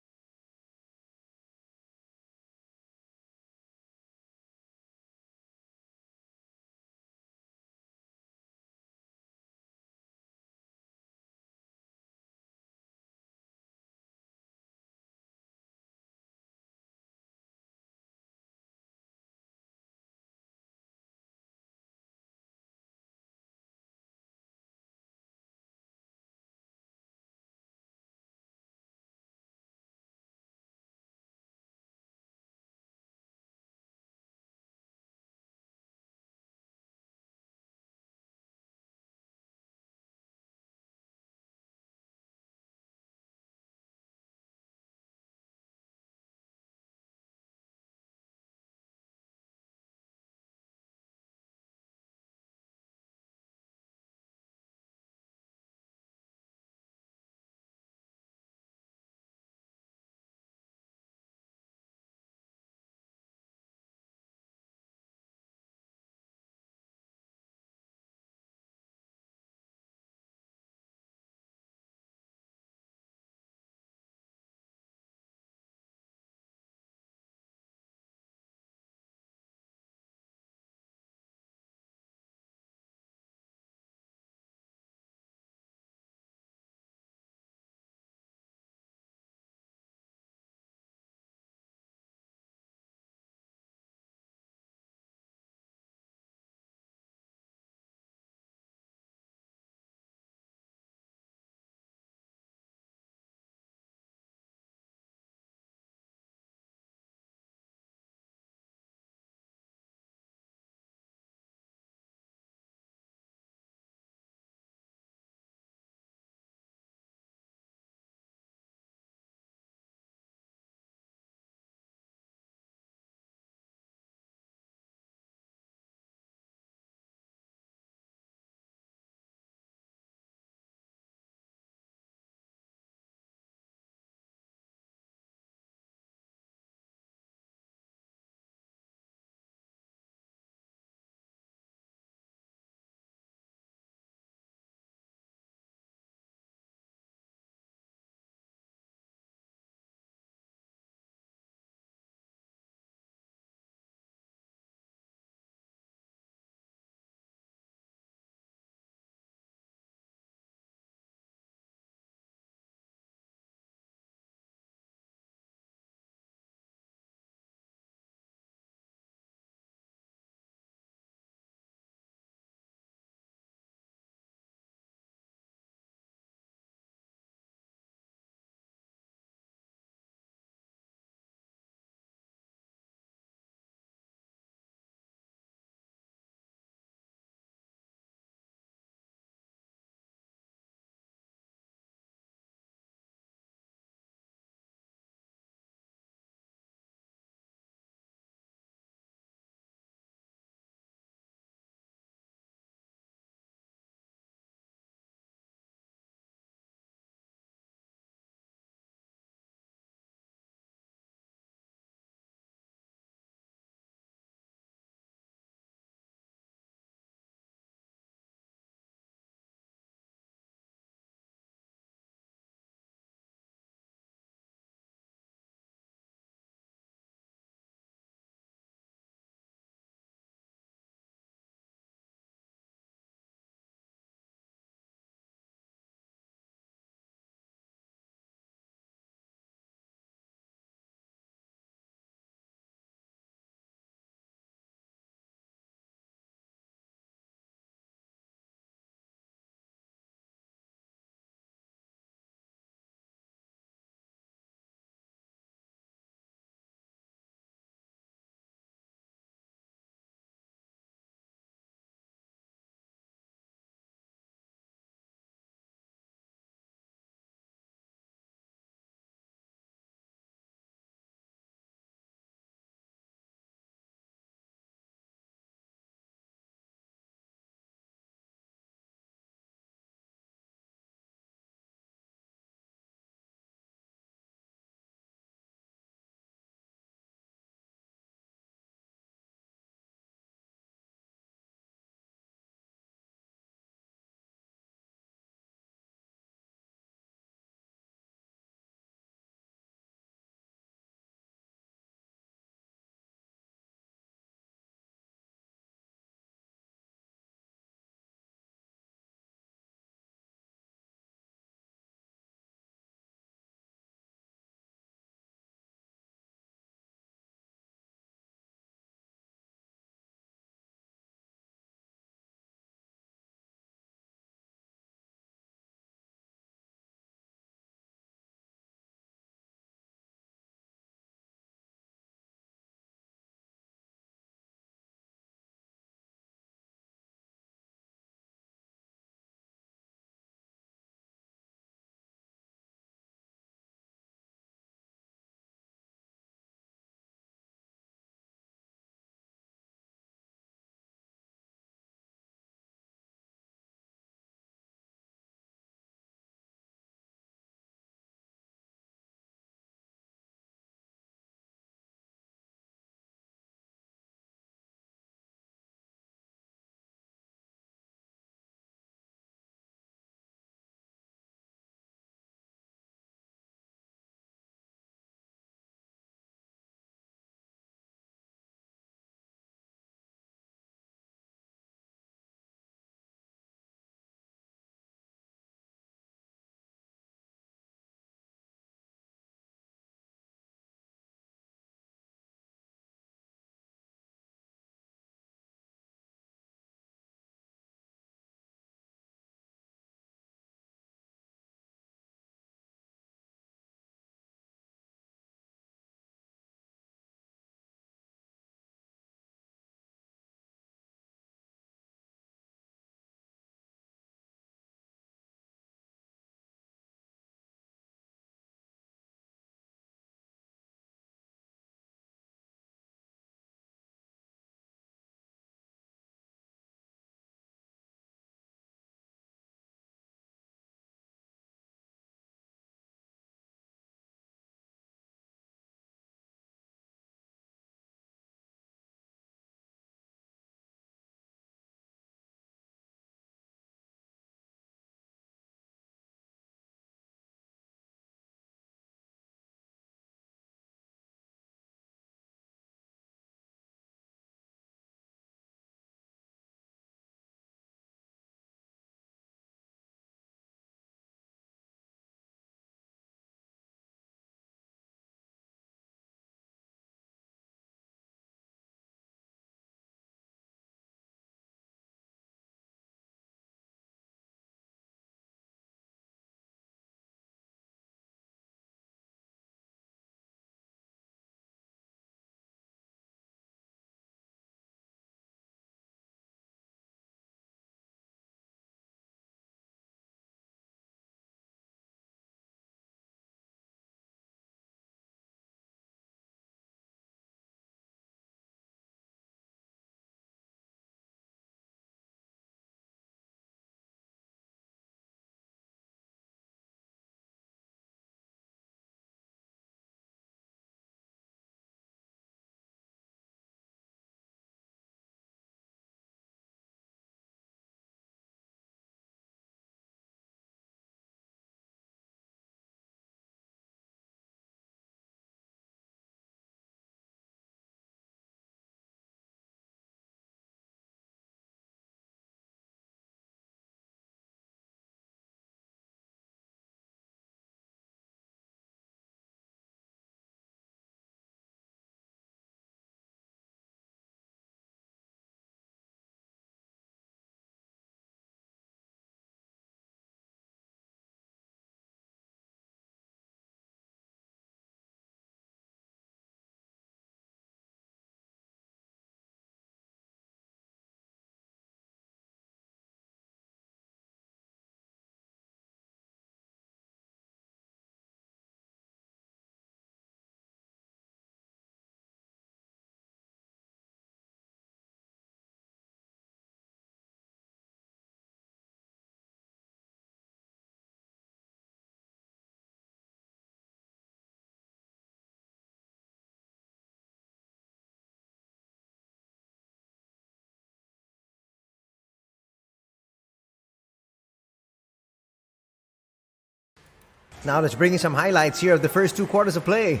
Now let's bring you some highlights here of the first 2 quarters of play.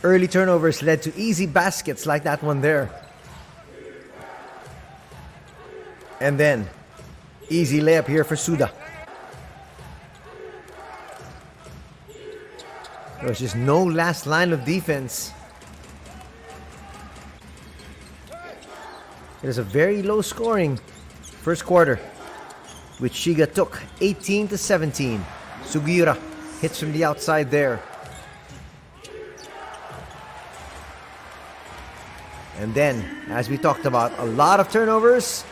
Early turnovers led to easy baskets like that one there. And then, easy layup here for Suda. There was just no last line of defense. It is a very low scoring first quarter, which Shiga took 18-17. Sugiura hits from the outside there. And then, as we talked about, a lot of turnovers.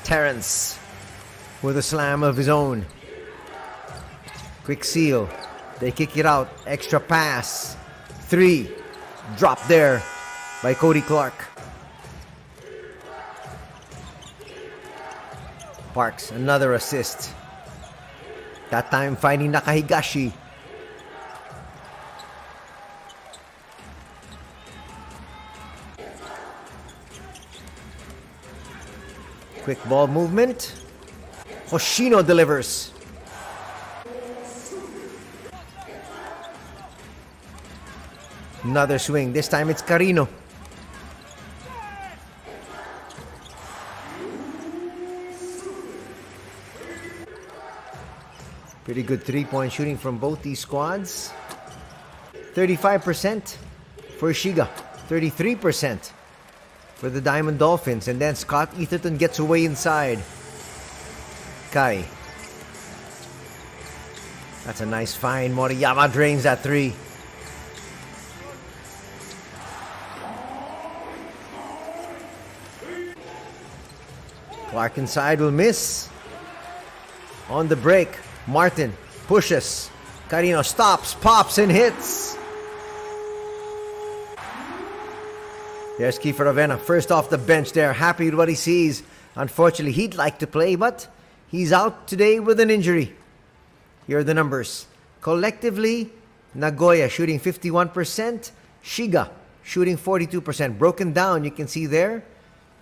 Terrence with a slam of his own. Quick seal. They kick it out. Extra pass. 3. Drop there by Cody Clark. Parks, another assist. That time finding Nakahigashi. Quick ball movement. Hoshino delivers. Another swing. This time it's Carino. Pretty good 3-point shooting from both these squads. 35% for Shiga. 33% for the Diamond Dolphins. And then Scott Etherton gets away inside. Kai. That's a nice find. Moriyama drains that 3. Clark inside will miss. On the break, Martin pushes. Carino stops, pops, and hits. There's Kiefer Avena, first off the bench there, happy with what he sees. Unfortunately, he'd like to play, but he's out today with an injury. Here are the numbers. Collectively, Nagoya shooting 51%, Shiga shooting 42%. Broken down, you can see there,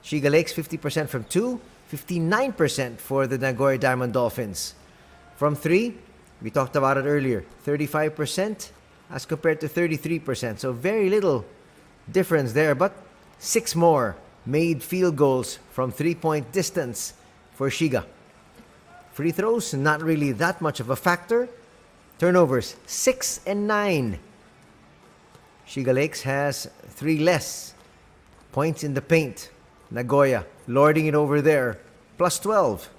Shiga Lakes 50% from 2, 59% for the Nagoya Diamond Dolphins. From 3, we talked about it earlier, 35% as compared to 33%. So very little difference there, but 6 more made field goals from 3-point distance for Shiga. Free throws, not really that much of a factor. Turnovers, 6 and 9. Shiga Lakes has 3 less points in the paint. Nagoya lording it over there, plus 12.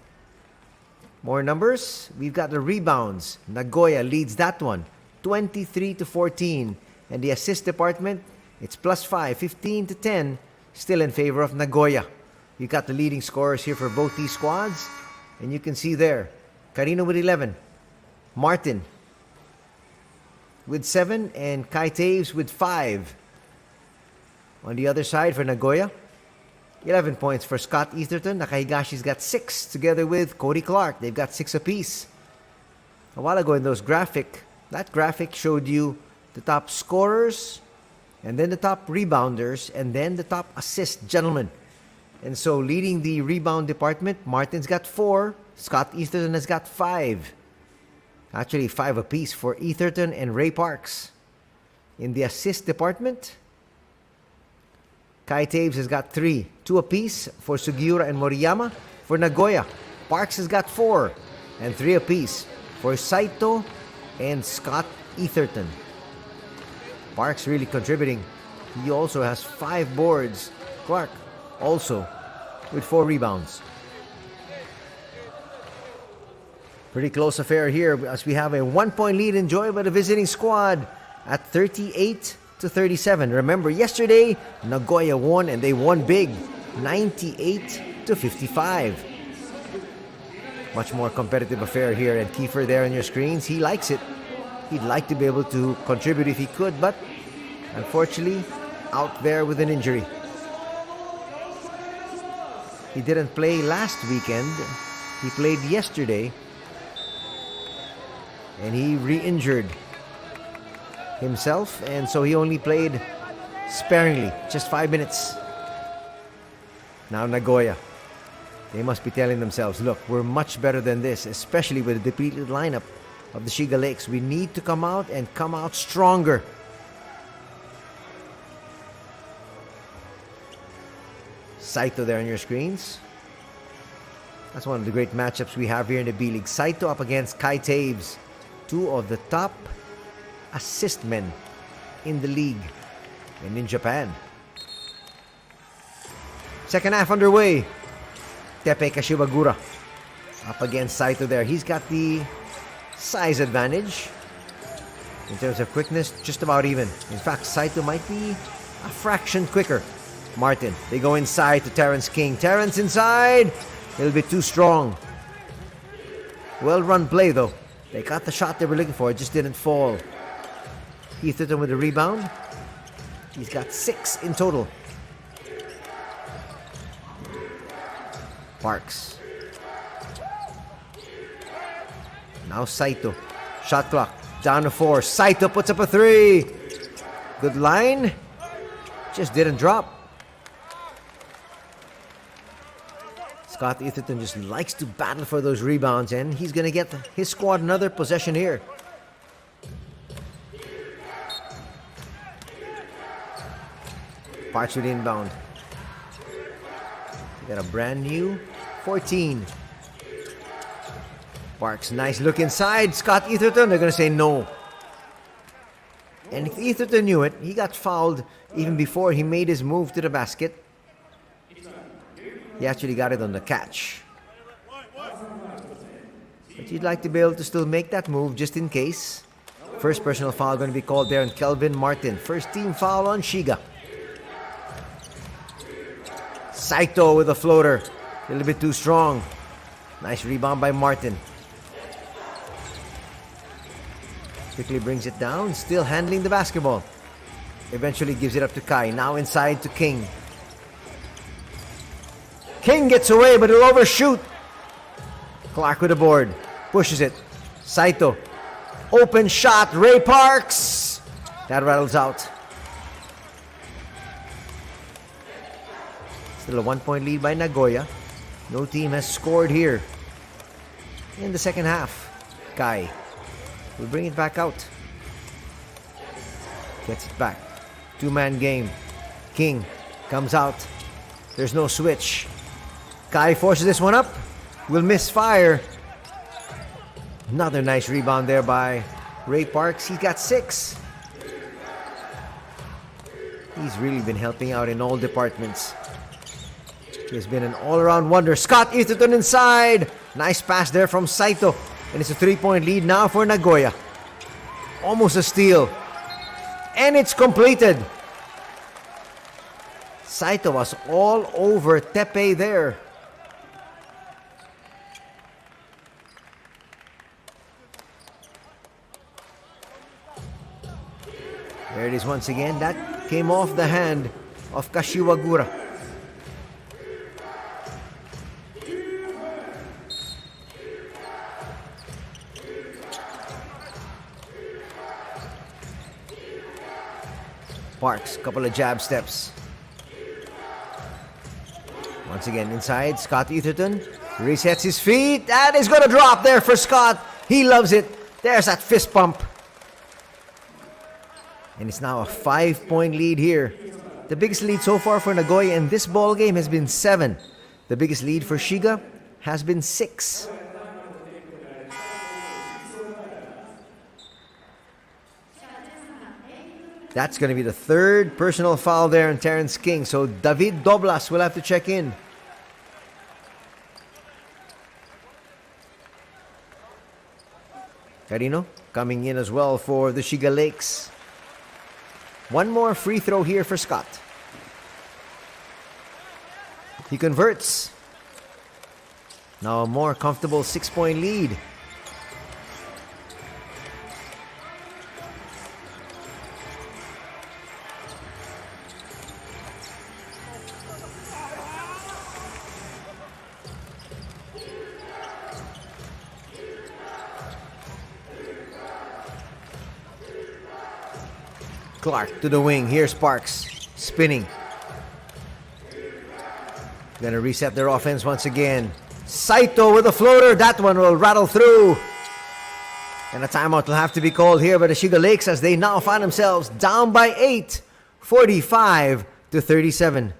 More numbers, we've got the rebounds. Nagoya leads that one, 23-14. And the assist department, it's plus 5, 15-10, still in favor of Nagoya. You got the leading scorers here for both these squads. And you can see there, Carino with 11, Martin with 7, and Kai Taves with 5. On the other side for Nagoya, 11 points for Scott Etherton. Nakahigashi's got 6 together with Cody Clark. They've got 6 apiece. A while ago in that graphic showed you the top scorers, and then the top rebounders, and then the top assist gentlemen. And so leading the rebound department, Martin's got 4. Scott Etherton has got 5. Actually 5 apiece for Etherton and Ray Parks. In the assist department, Kai Taves has got 3. 2 apiece for Sugiura and Moriyama. For Nagoya, Parks has got 4. And 3 apiece for Saito and Scott Etherton. Parks really contributing. He also has 5 boards. Clark also with 4 rebounds. Pretty close affair here as we have a 1-point lead enjoyed by the visiting squad at 38-37. Remember, yesterday, Nagoya won and they won big, 98-55. Much more competitive affair here, and Kiefer there on your screens, he likes it. He'd like to be able to contribute if he could, but unfortunately, out there with an injury. He didn't play last weekend. He played yesterday. And he re-injured himself. And so he only played sparingly. Just 5 minutes. Now Nagoya. They must be telling themselves, look, we're much better than this. Especially with a depleted lineup. of the Shiga Lakes. We need to come out and come out stronger. Saito there on your screens. That's one of the great matchups we have here in the B-League. Saito up against Kai Taves. Two of the top assist men in the league and in Japan. Second half underway. Teppei Kashiwagura up against Saito there. He's got the size advantage. In terms of quickness, just about even. In fact, Saito might be a fraction quicker. Martin, they go inside to Terrence King. Terrence inside. A little bit too strong. Well run play though. They got the shot they were looking for. It just didn't fall. Etherton with the rebound. He's got 6 in total. Parks. Now Saito. Shot clock down to 4. Saito puts up a 3. Good line. Just didn't drop. Scott Etherton just likes to battle for those rebounds, and he's going to get his squad another possession here. Parks with inbound. Got a brand new 14. Parks, nice look inside. Scott Etherton, they're going to say no. And if Etherton knew it, he got fouled even before he made his move to the basket. He actually got it on the catch. But you'd like to be able to still make that move just in case. First personal foul going to be called there on Kelvin Martin. First team foul on Shiga. Saito with a floater. A little bit too strong. Nice rebound by Martin. Quickly brings it down. Still handling the basketball. Eventually gives it up to Kai. Now inside to King. King gets away, but he'll overshoot. Clark with the board. Pushes it. Saito. Open shot. Ray Parks. That rattles out. Still a 1-point lead by Nagoya. No team has scored here in the second half. Kai will bring it back out. Gets it back. 2-man game. King comes out. There's no switch. Kai forces this one up. Will miss fire. Another nice rebound there by Ray Parks. He's got 6. He's really been helping out in all departments. He has been an all-around wonder. Scott Etherton inside. Nice pass there from Saito. And it's a 3-point lead now for Nagoya. Almost a steal. And it's completed. Saito was all over Teppei there. There it is once again. That came off the hand of Kashiwagura. Parks, couple of jab steps. Once again inside, Scott Etherton resets his feet. And he's going to drop there for Scott. He loves it. There's that fist pump. And it's now a 5-point lead here. The biggest lead so far for Nagoya in this ball game has been 7. The biggest lead for Shiga has been 6. That's going to be the 3rd personal foul there on Terrence King. So David Doblas will have to check in. Carino coming in as well for the Shiga Lakes. One more free throw here for Scott. He converts. Now a more comfortable 6-point lead. Clark to the wing. Here's Sparks. Spinning. Gonna reset their offense once again. Saito with a floater. That one will rattle through. And a timeout will have to be called here by the Shiga Lakes as they now find themselves down by 8, 45 to 37.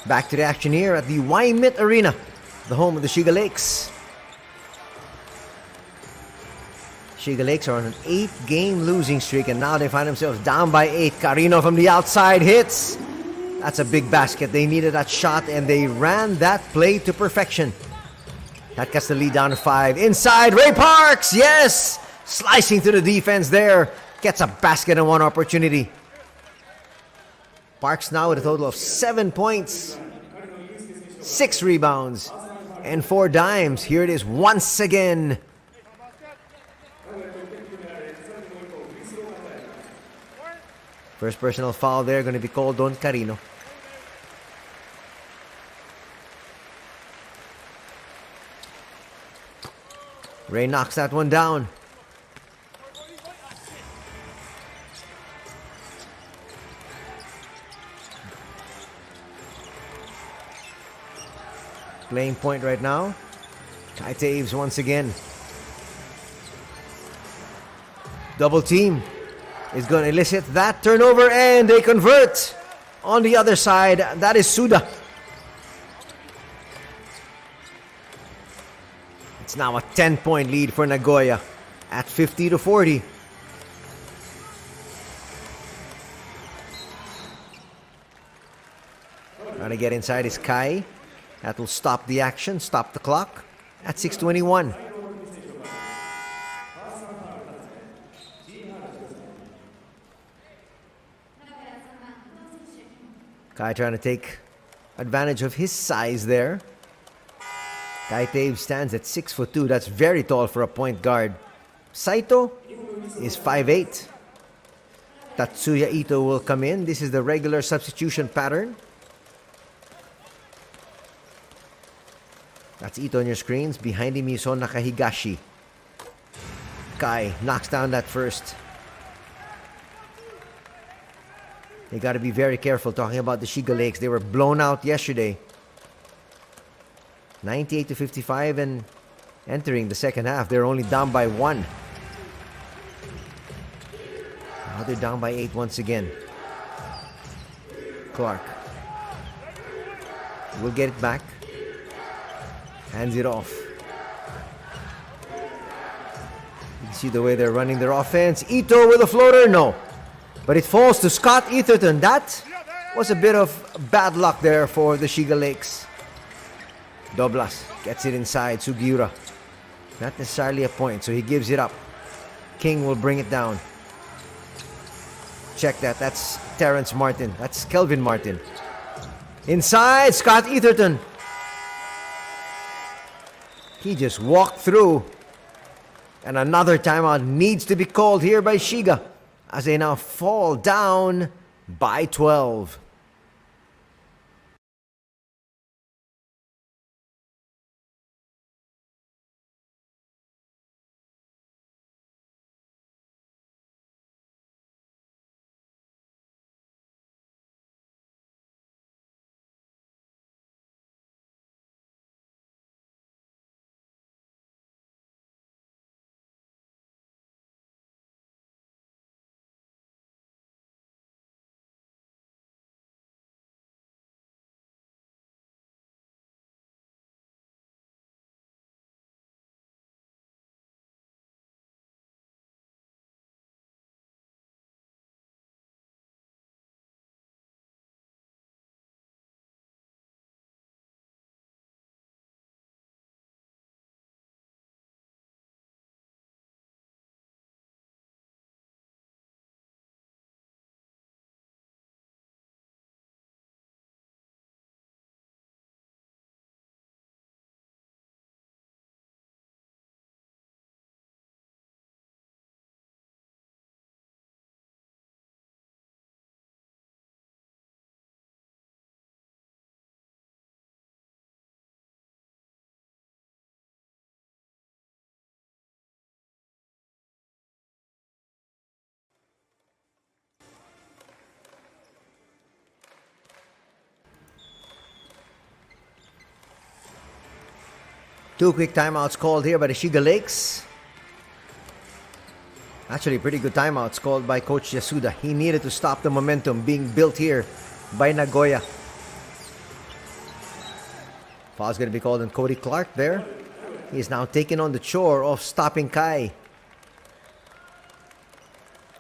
Back to the action here at the Waimit Arena, the home of the Shiga Lakes. Shiga Lakes are on an 8-game losing streak, and now they find themselves down by 8. Carino from the outside hits. That's a big basket. They needed that shot, and they ran that play to perfection. That cuts the lead down to 5. Inside, Ray Parks, yes! Slicing through the defense there. Gets a basket and one opportunity. Parks now with a total of 7 points, 6 rebounds, and 4 dimes. Here it is once again. First personal foul there going to be called on Carino. Ray knocks that one down. Playing point right now. Kai Taves once again. Double team is going to elicit that turnover, and they convert. On the other side, that is Suda. It's now a 10-point lead for Nagoya at 50 to 40. Trying to get inside is Kai. That will stop the action, stop the clock at 6:21. Kai trying to take advantage of his size there. Kai Taves stands at 6'2". That's very tall for a point guard. Saito is 5'8". Tatsuya Ito will come in. This is the regular substitution pattern. That's Ito on your screens. Behind him is Nakahigashi. Kai knocks down that first. They got to be very careful talking about the Shiga Lakes. They were blown out yesterday. 98 to 55, and entering the second half, they're only down by 1. Now they're down by 8 once again. Clark will get it back. Hands it off. You can see the way they're running their offense. Ito with a floater, no. But it falls to Scott Etherton. That was a bit of bad luck there for the Shiga Lakes. Doblas gets it inside. Sugiura. Not necessarily a point, so he gives it up. King will bring it down. Check that. That's Terrence Martin. That's Kelvin Martin. Inside, Scott Etherton. He just walked through. And another timeout needs to be called here by Shiga, as they now fall down by 12. 2 quick timeouts called here by the Shiga Lakes. Actually, pretty good timeouts called by Coach Yasuda. He needed to stop the momentum being built here by Nagoya. Foul's going to be called on Cody Clark there. He is now taking on the chore of stopping Kai.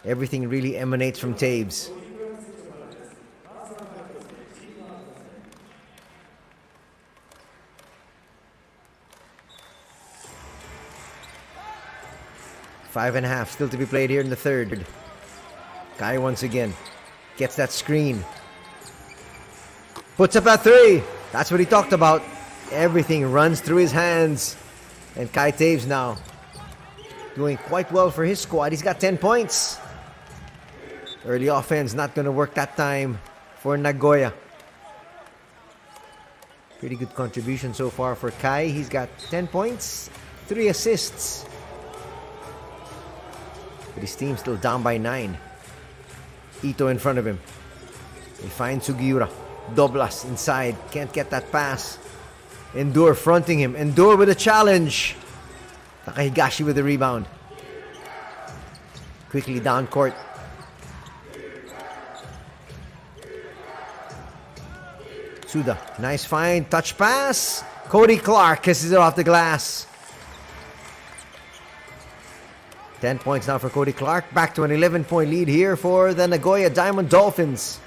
Everything really emanates from Taves. Five and a half still to be played here in the third. Kai once again gets that screen. Puts up that three. That's what he talked about. Everything runs through his hands. And Kai Taves now doing quite well for his squad. He's got 10 points. Early offense not going to work that time for Nagoya. Pretty good contribution so far for Kai. He's got 10 points, 3 assists. But his team's still down by 9. Ito in front of him. He finds Sugiura. Doblas inside. Can't get that pass. Endure fronting him. Endure with a challenge. Takahigashi with the rebound. Quickly down court. Suda. Nice find. Touch pass. Cody Clark kisses it off the glass. 10 points now for Cody Clark. Back to an 11-point lead here for the Nagoya Diamond Dolphins.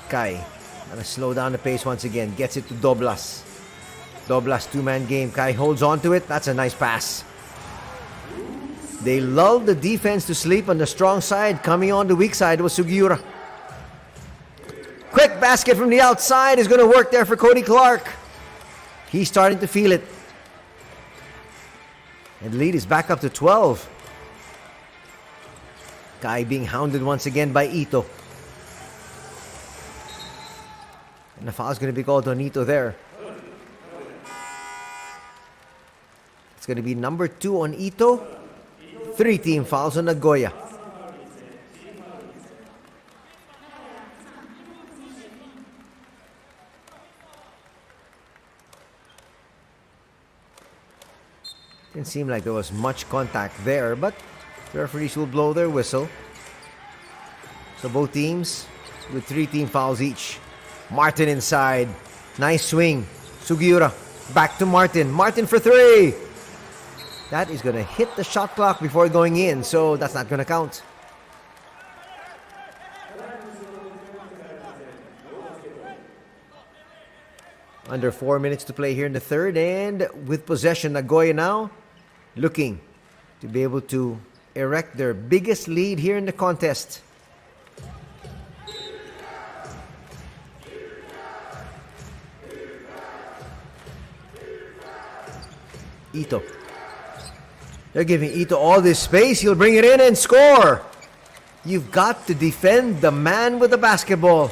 Kai gonna slow down the pace once again. Gets it to Doblas. Doblas two-man game. Kai holds on to it. That's a nice pass. They lulled the defense to sleep on the strong side. Coming on the weak side was Sugiura. Quick basket from the outside is going to work there for Cody Clark. He's starting to feel it. And the lead is back up to 12. Kai being hounded once again by Ito. And the foul's going to be called on Ito there. It's going to be number 2 on Ito. 3 team fouls on Nagoya. Didn't seem like there was much contact there, but the referees will blow their whistle. So both teams with 3 team fouls each. Martin inside. Nice swing. Sugiura back to Martin. Martin for 3. That is going to hit the shot clock before going in, so that's not going to count. Under 4 minutes to play here in the third, and with possession, Nagoya now looking to be able to erect their biggest lead here in the contest. Ito. They're giving Ito all this space. He'll bring it in and score. You've got to defend the man with the basketball.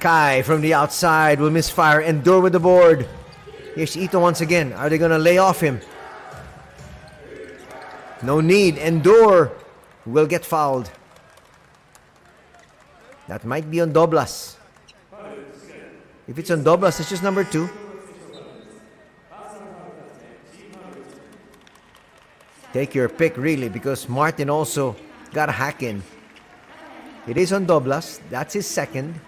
Kai from the outside will misfire. Endure with the board. Here's Ito once again. Are they going to lay off him? No need. Endure will get fouled. That might be on Doblas. If it's on Doblas, it's just number 2. Take your pick, really, because Martin also got a hack in. It is on Doblas. That's his second.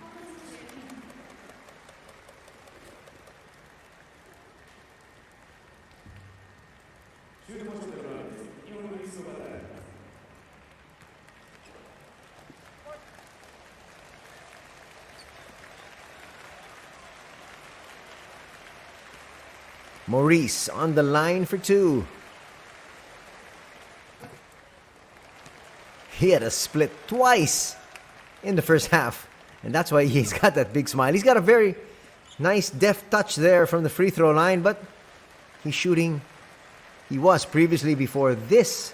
Maurice on the line for 2. He had a split twice in the first half. And that's why he's got that big smile. He's got a very nice deft touch there from the free throw line. But he's shooting. He was previously before this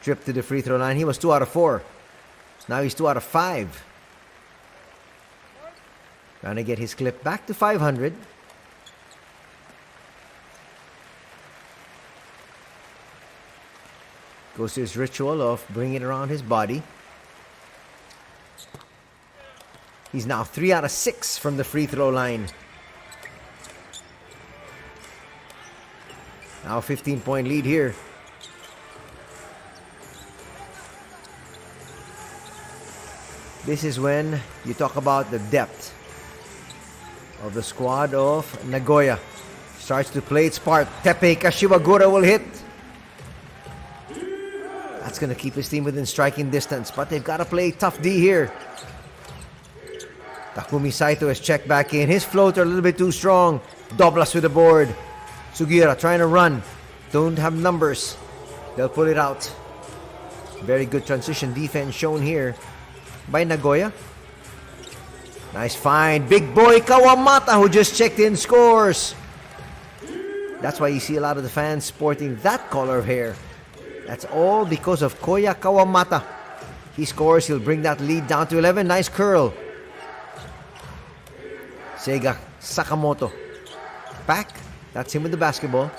trip to the free throw line. He was 2 out of 4. Now he's 2 out of 5. Trying to get his clip back to 500. Goes to his ritual of bringing it around his body. He's now 3 out of 6 from the free throw line. Now a 15-point lead here. This is when you talk about the depth of the squad of Nagoya. Starts to play its part. Teppei Kashiwagura will hit. That's going to keep his team within striking distance, but they've got to play tough D here. Takumi Saito has checked back in. His floater a little bit too strong. Doblas with the board. Sugiura trying to run. Don't have numbers. They'll pull it out. Very good transition defense shown here by Nagoya. Nice find. Big boy Kawamata, who just checked in, scores. That's why you see a lot of the fans sporting that color of hair. That's all because of Koya Kawamata. He scores. He'll bring that lead down to 11. Nice curl. Sega Sakamoto. Back. That's him with the basketball.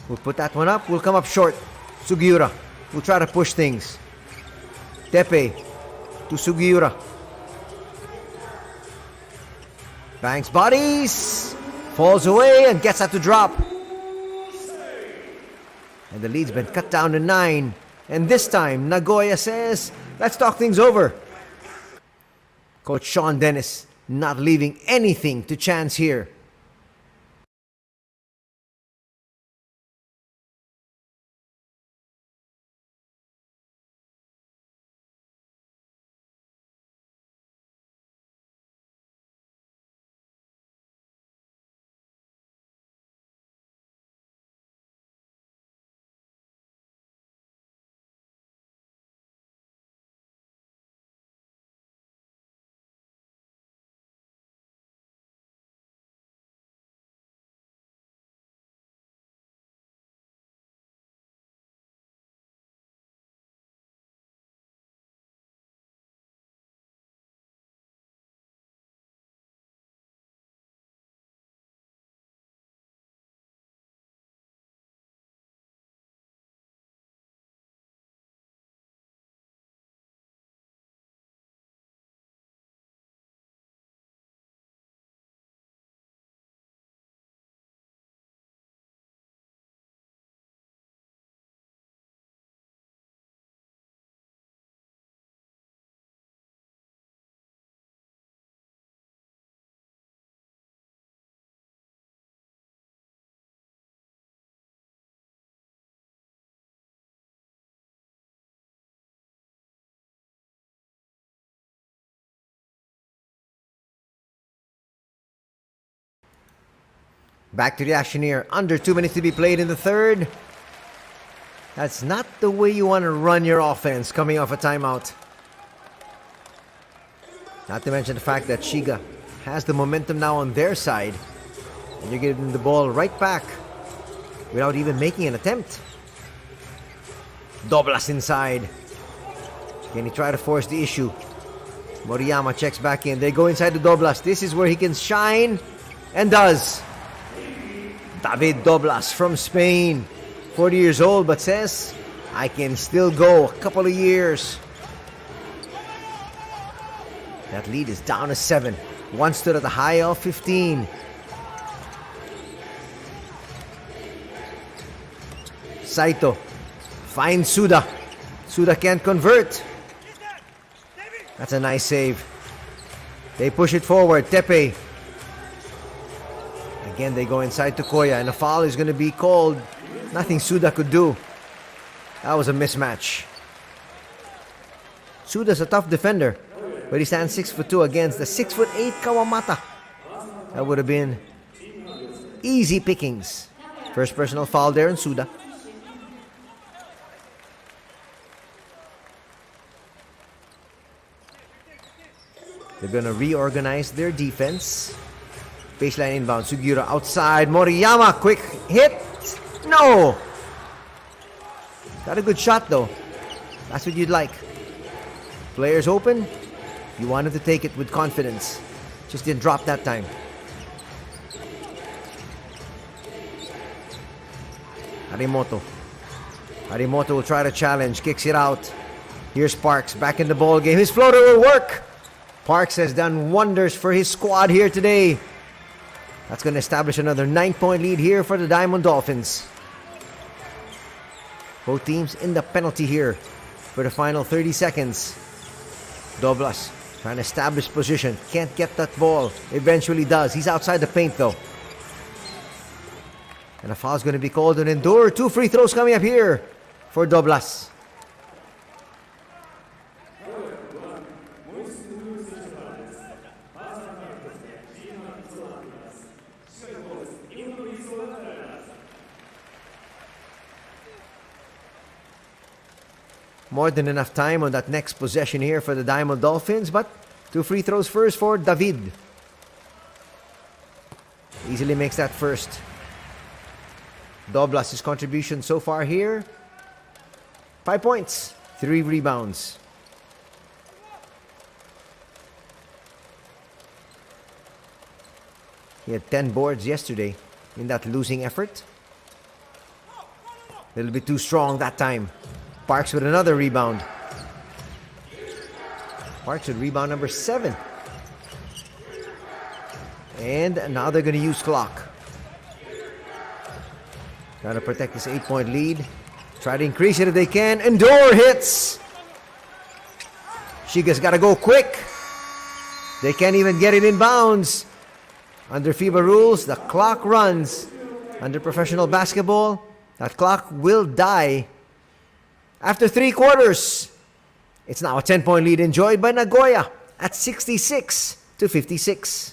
We'll put that one up. We'll come up short. Sugiura will try to push things. Teppei to Sugiura. Banks bodies. Falls away and gets that to drop. And the lead's been cut down to 9. And this time, Nagoya says, let's talk things over. Coach Sean Dennis not leaving anything to chance here. Back to the action here. Under 2 minutes to be played in the third. That's not the way you want to run your offense coming off a timeout. Not to mention the fact that Shiga has the momentum now on their side. And you're giving the ball right back without even making an attempt. Doblas inside. Can he try to force the issue? Moriyama checks back in. They go inside the Doblas. This is where he can shine. And does. David Doblas from Spain. 40 years old, but says, I can still go a couple of years. That lead is down to 7. One stood at the high of 15. Saito finds Suda. Suda can't convert. That's a nice save. They push it forward. Teppei. Again, they go inside to Koya, and a foul is going to be called. Nothing Suda could do. That was a mismatch. Suda's a tough defender, but he stands 6'2" against the 6'8" Kawamata. That would have been easy pickings. First personal foul there in Suda. They're going to reorganize their defense. Baseline inbound. Sugiura outside. Moriyama. Quick hit. No! Got a good shot though. That's what you'd like. Players open. You wanted to take it with confidence. Just didn't drop that time. Harimoto. Harimoto will try to challenge, kicks it out. Here's Parks back in the ball game. His floater will work. Parks has done wonders for his squad here today. That's going to establish another 9-point lead here for the Diamond Dolphins. Both teams in the penalty here for the final 30 seconds. Doblas trying to establish position. Can't get that ball. Eventually does. He's outside the paint though. And a foul's going to be called on Endure. 2 free throws coming up here for Doblas. More than enough time on that next possession here for the Diamond Dolphins, but 2 free throws first for David. Easily makes that first. Doblas' contribution so far here, 5 points, 3 rebounds. He had 10 boards yesterday in that losing effort. A little bit too strong that time. Parks with another rebound. Parks with rebound number 7. And now they're going to use clock. Trying to protect this 8-point lead. Try to increase it if they can. Endure hits. Shiga's got to go quick. They can't even get it in bounds. Under FIBA rules, the clock runs. Under professional basketball, that clock will die after 3 quarters. It's now a 10-point lead enjoyed by Nagoya at 66-56.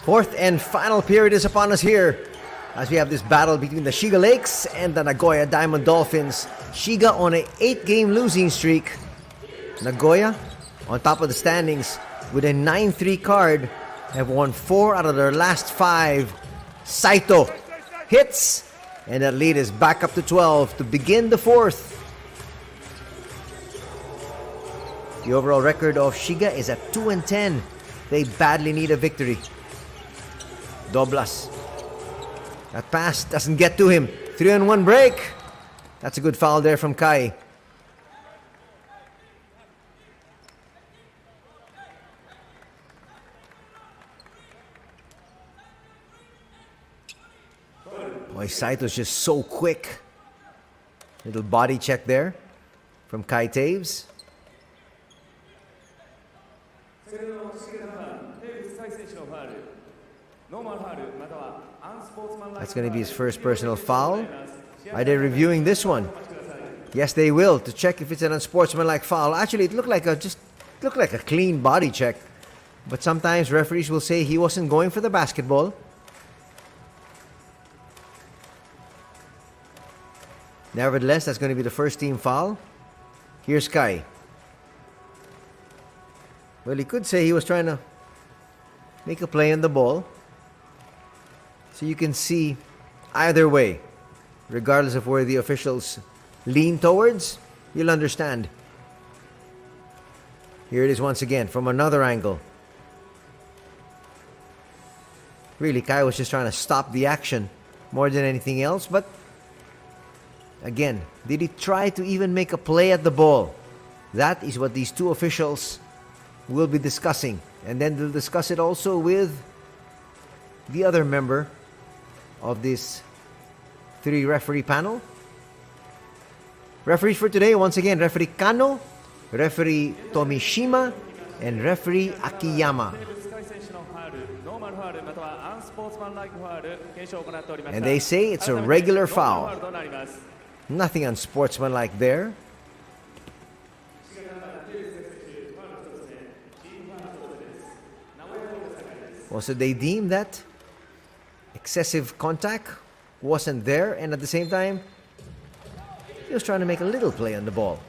Fourth and final period is upon us here as we have this battle between the Shiga Lakes and the Nagoya Diamond Dolphins. Shiga on an 8-game losing streak. Nagoya on top of the standings with a 9-3 card, have won 4 out of their last 5. Saito hits, and that lead is back up to 12 to begin the fourth. The overall record of Shiga is at 2-10. They badly need a victory. Doblas That pass doesn't get to him. 3-on-1 break. That's a good foul there from Kai. Boy, Saito's just so quick. Little body check there from Kai Taves. That's going to be his first personal foul. Are they reviewing this one? Yes, they will, to check if it's an unsportsmanlike foul. Actually, it looked like a clean body check. But sometimes referees will say he wasn't going for the basketball. Nevertheless, that's going to be the first team foul. Here's Kai. Well, he could say he was trying to make a play on the ball. So you can see either way, regardless of where the officials lean towards, you'll understand. Here it is once again from another angle. Really, Kai was just trying to stop the action more than anything else. But again, did he try to even make a play at the ball? That is what these two officials will be discussing. And then they'll discuss it also with the other member of this 3-referee panel. Referees for today, once again, referee Kano, referee Tomishima, and referee Akiyama. And they say it's a regular foul. Nothing unsportsmanlike there. Also, they deem that excessive contact wasn't there, and at the same time, he was trying to make a little play on the ball.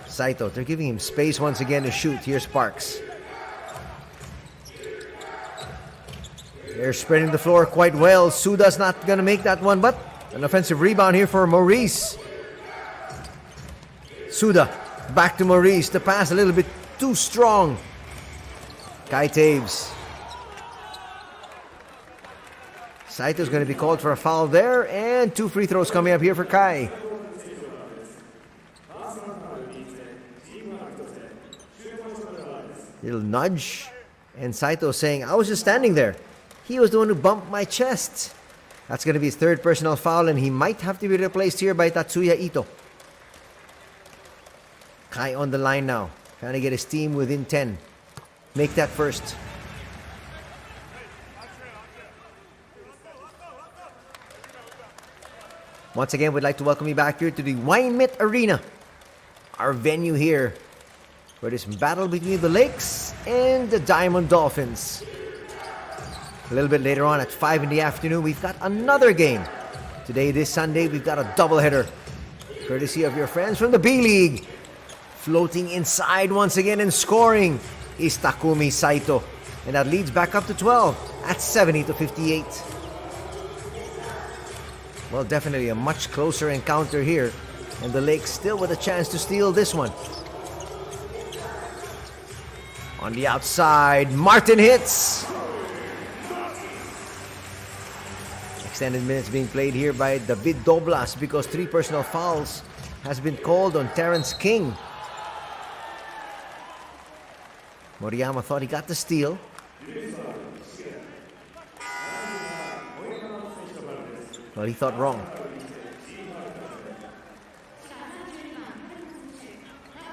Saito, they're giving him space once again to shoot. Here's Sparks. They're spreading the floor quite well. Suda's not going to make that one, but an offensive rebound here for Maurice. Suda, back to Maurice. The pass a little bit too strong. Kai Taves. Saito's going to be called for a foul there, and 2 free throws coming up here for Kai. Little nudge, and Saito saying, I was just standing there. He was the one who bumped my chest. That's going to be his 3rd personal foul, and he might have to be replaced here by Tatsuya Ito. Kai on the line now, trying to get his team within 10. Make that first. Once again, we'd like to welcome you back here to the Waimit Arena, our venue here for this battle between the Lakes and the Diamond Dolphins. A little bit later on at 5 in the afternoon, we've got another game. Today, this Sunday, we've got a doubleheader, courtesy of your friends from the B.LEAGUE. Floating inside once again and scoring is Takumi Saito. And that leads back up to 12 at 70-58. Well, definitely a much closer encounter here. And the Lakes still with a chance to steal this one. On the outside, Martin hits. Extended minutes being played here by David Doblas because 3 personal fouls has been called on Terrence King. Moriyama thought he got the steal. Well, he thought wrong.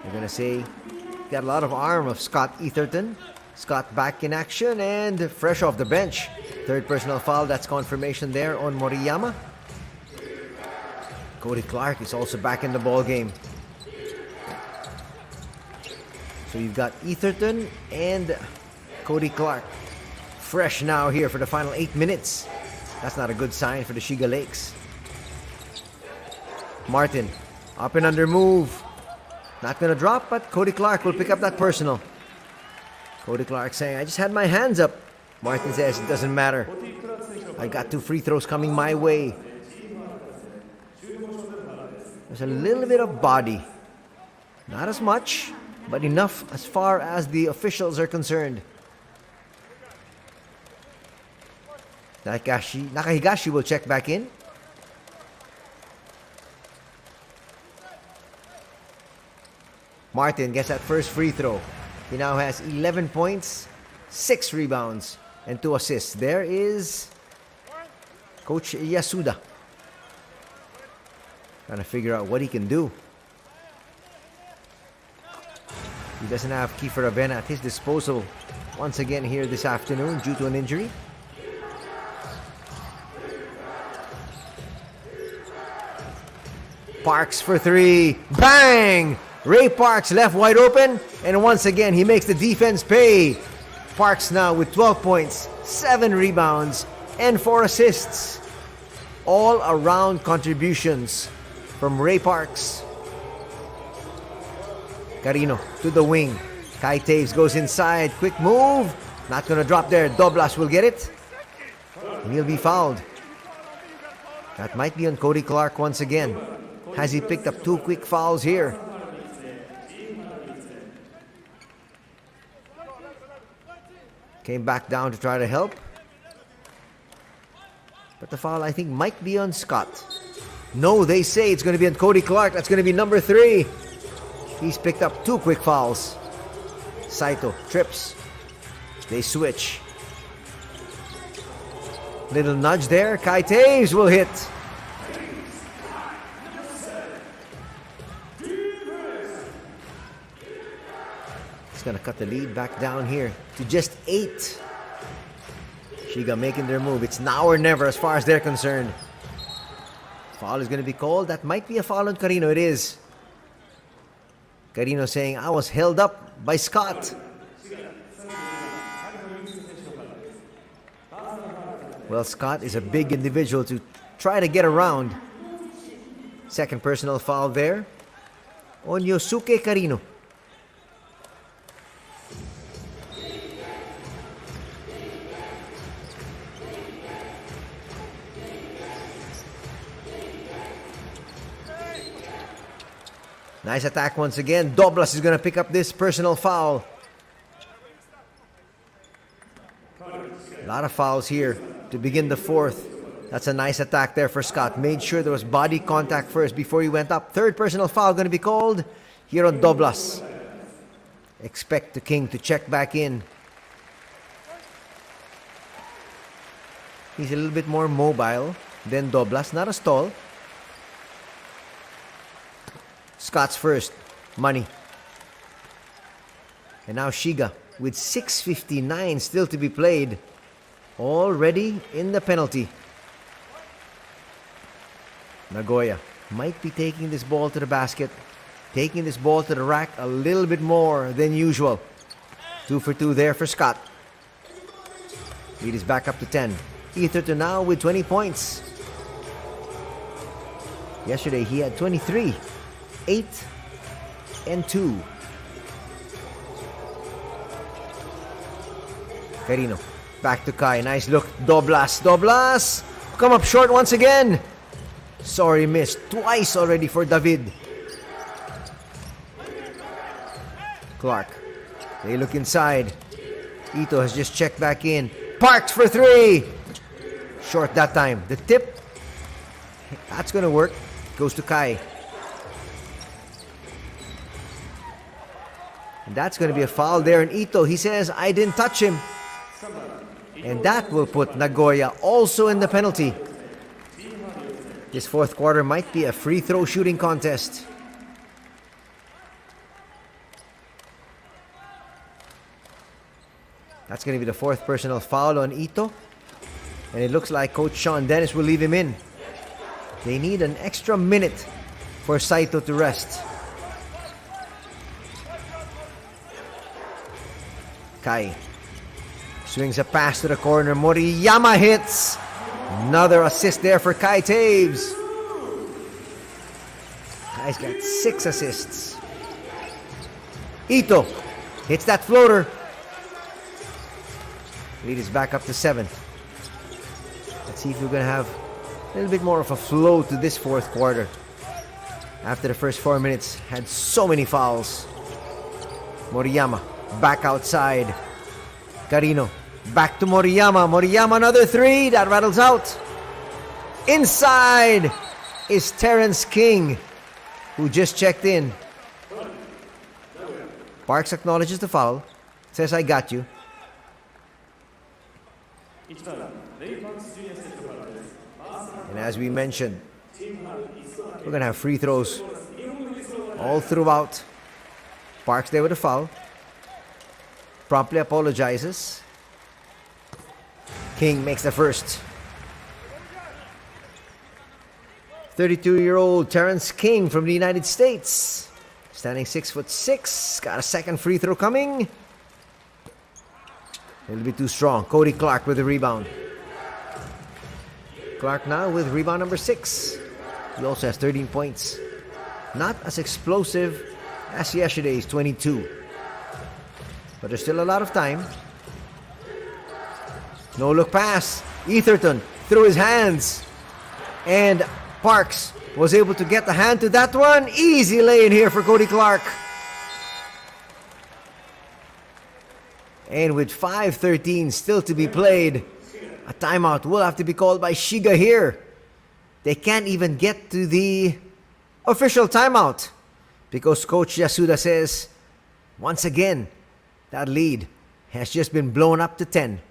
They're going to say, got a lot of arm of Scott Etherton. Scott back in action and fresh off the bench. 3rd personal foul, that's confirmation there on Moriyama. Cody Clark is also back in the ball game. So you've got Etherton and Cody Clark fresh now here for the final 8 minutes. That's not a good sign for the Shiga Lakes. Martin, up and under move. Not going to drop, but Cody Clark will pick up that personal. Cody Clark saying, I just had my hands up. Martin says, it doesn't matter. I got 2 free throws coming my way. There's a little bit of body. Not as much, but enough as far as the officials are concerned. Nakahigashi will check back in. Martin gets that first free throw. He now has 11 points, 6 rebounds, and 2 assists. There is Coach Yasuda. Trying to figure out what he can do. He doesn't have Kiefer Avena at his disposal once again here this afternoon due to an injury. Parks for 3. Bang! Ray Parks left wide open, and once again he makes the defense pay. Parks now with 12 points, 7 rebounds, and 4 assists. All around contributions from Ray Parks. Carino to the wing. Kai Taves goes inside. Quick move. Not gonna drop there. Doblas will get it. And he'll be fouled. That might be on Cody Clark once again. Has he picked up 2 quick fouls here? Came back down to try to help. But the foul, I think, might be on Scott. No, they say it's going to be on Cody Clark. That's going to be number 3. He's picked up 2 quick fouls. Saito trips. They switch. Little nudge there. Kai Taves will hit. He's going to cut the lead back down here to just 8. Shiga making their move. It's now or never as far as they're concerned. Foul is going to be called. That might be a foul on Carino. It is. Carino saying, I was held up by Scott. Well, Scott is a big individual to try to get around. Second personal foul there on Yosuke Carino. Nice attack once again. Doblas is going to pick up this personal foul. A lot of fouls here to begin the 4th. That's a nice attack there for Scott. Made sure there was body contact first before he went up. Third personal foul going to be called here on Doblas. Expect the King to check back in. He's a little bit more mobile than Doblas. Not as tall. Scott's first. Money. And now Shiga with 6:59 still to be played. Already in the penalty. Nagoya might be taking this ball to the basket. Taking this ball to the rack a little bit more than usual. 2 for 2 there for Scott. Lead is back up to 10. Etherton now with 20 points. Yesterday he had 23. 8 and 2. Carino back to Kai. Nice look. Doblas. Doblas. Come up short once again. Sorry, missed. Twice already for David. Clark. They look inside. Ito has just checked back in. Parks for 3. Short that time. The tip. That's going to work. Goes to Kai. And that's going to be a foul there. And Ito, he says, I didn't touch him. And that will put Nagoya also in the penalty. This 4th quarter might be a free throw shooting contest. That's going to be the 4th personal foul on Ito. And it looks like Coach Sean Dennis will leave him in. They need an extra minute for Saito to rest. Kai swings a pass to the corner. Moriyama hits. Another assist there for Kai Taves. Kai's got 6 assists. Ito hits that floater. Lead is back up to 7. Let's see if we're going to have a little bit more of a flow to this 4th quarter. After the first 4 minutes, had so many fouls. Moriyama back outside. Carino Back to Moriyama. Moriyama, another three. That rattles out. Inside is Terrence King, who just checked in. Parks acknowledges the foul. Says, I got you. And as we mentioned, we're going to have free throws all throughout. Parks there with a foul. Promptly apologizes. King makes the first. 32-year-old Terrence King from the United States. Standing 6'6". Got a second free throw coming. A little bit too strong. Cody Clark with the rebound. Clark now with rebound number 6. He also has 13 points. Not as explosive as yesterday's 22. But there's still a lot of time. No look pass. Etherton through his hands. And Parks was able to get the hand to that one. Easy lay in here for Cody Clark. And with 5:13 still to be played, a timeout will have to be called by Shiga here. They can't even get to the official timeout because Coach Yasuda says, once again, that lead has just been blown up to 10.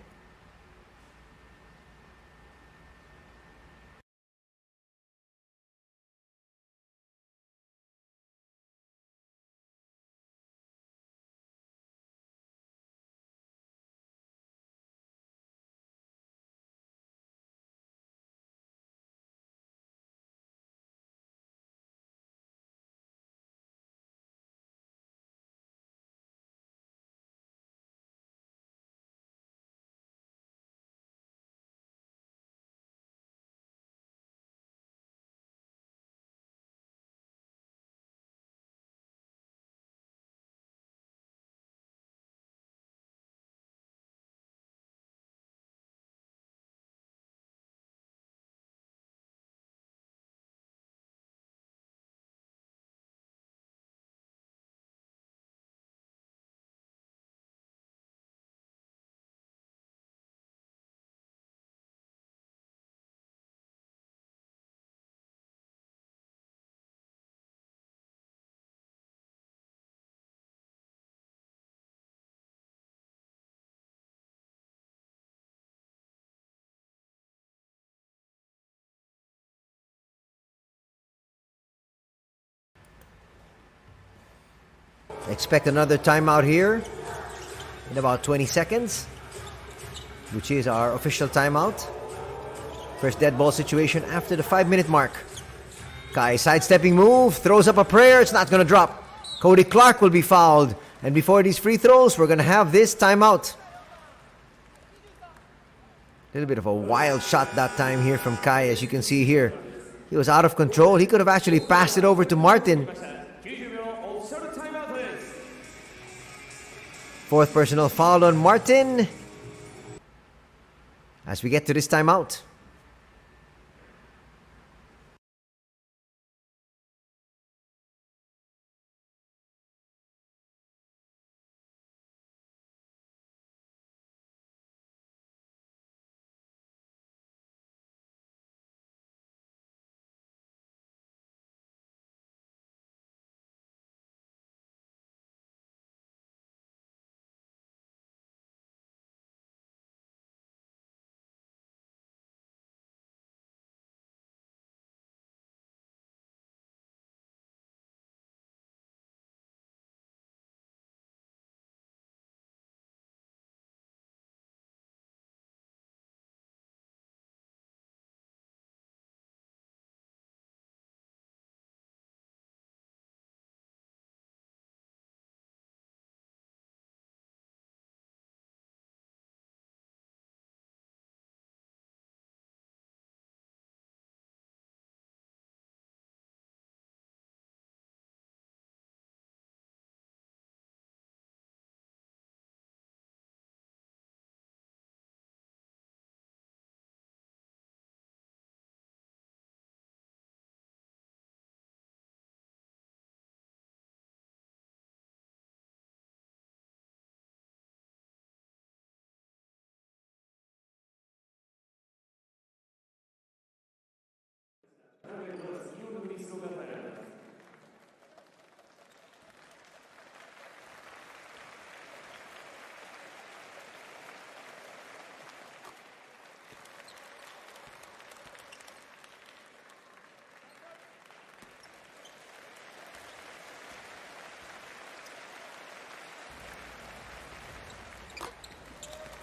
Expect another timeout here in about 20 seconds, which is our official timeout. First dead ball situation after the 5-minute mark. Kai sidestepping move, throws up a prayer, it's not going to drop. Cody Clark will be fouled. And before these free throws, we're going to have this timeout. A little bit of a wild shot that time here from Kai, as you can see here. He was out of control. He could have actually passed it over to Martin. Fourth personal foul on Martin as we get to this timeout.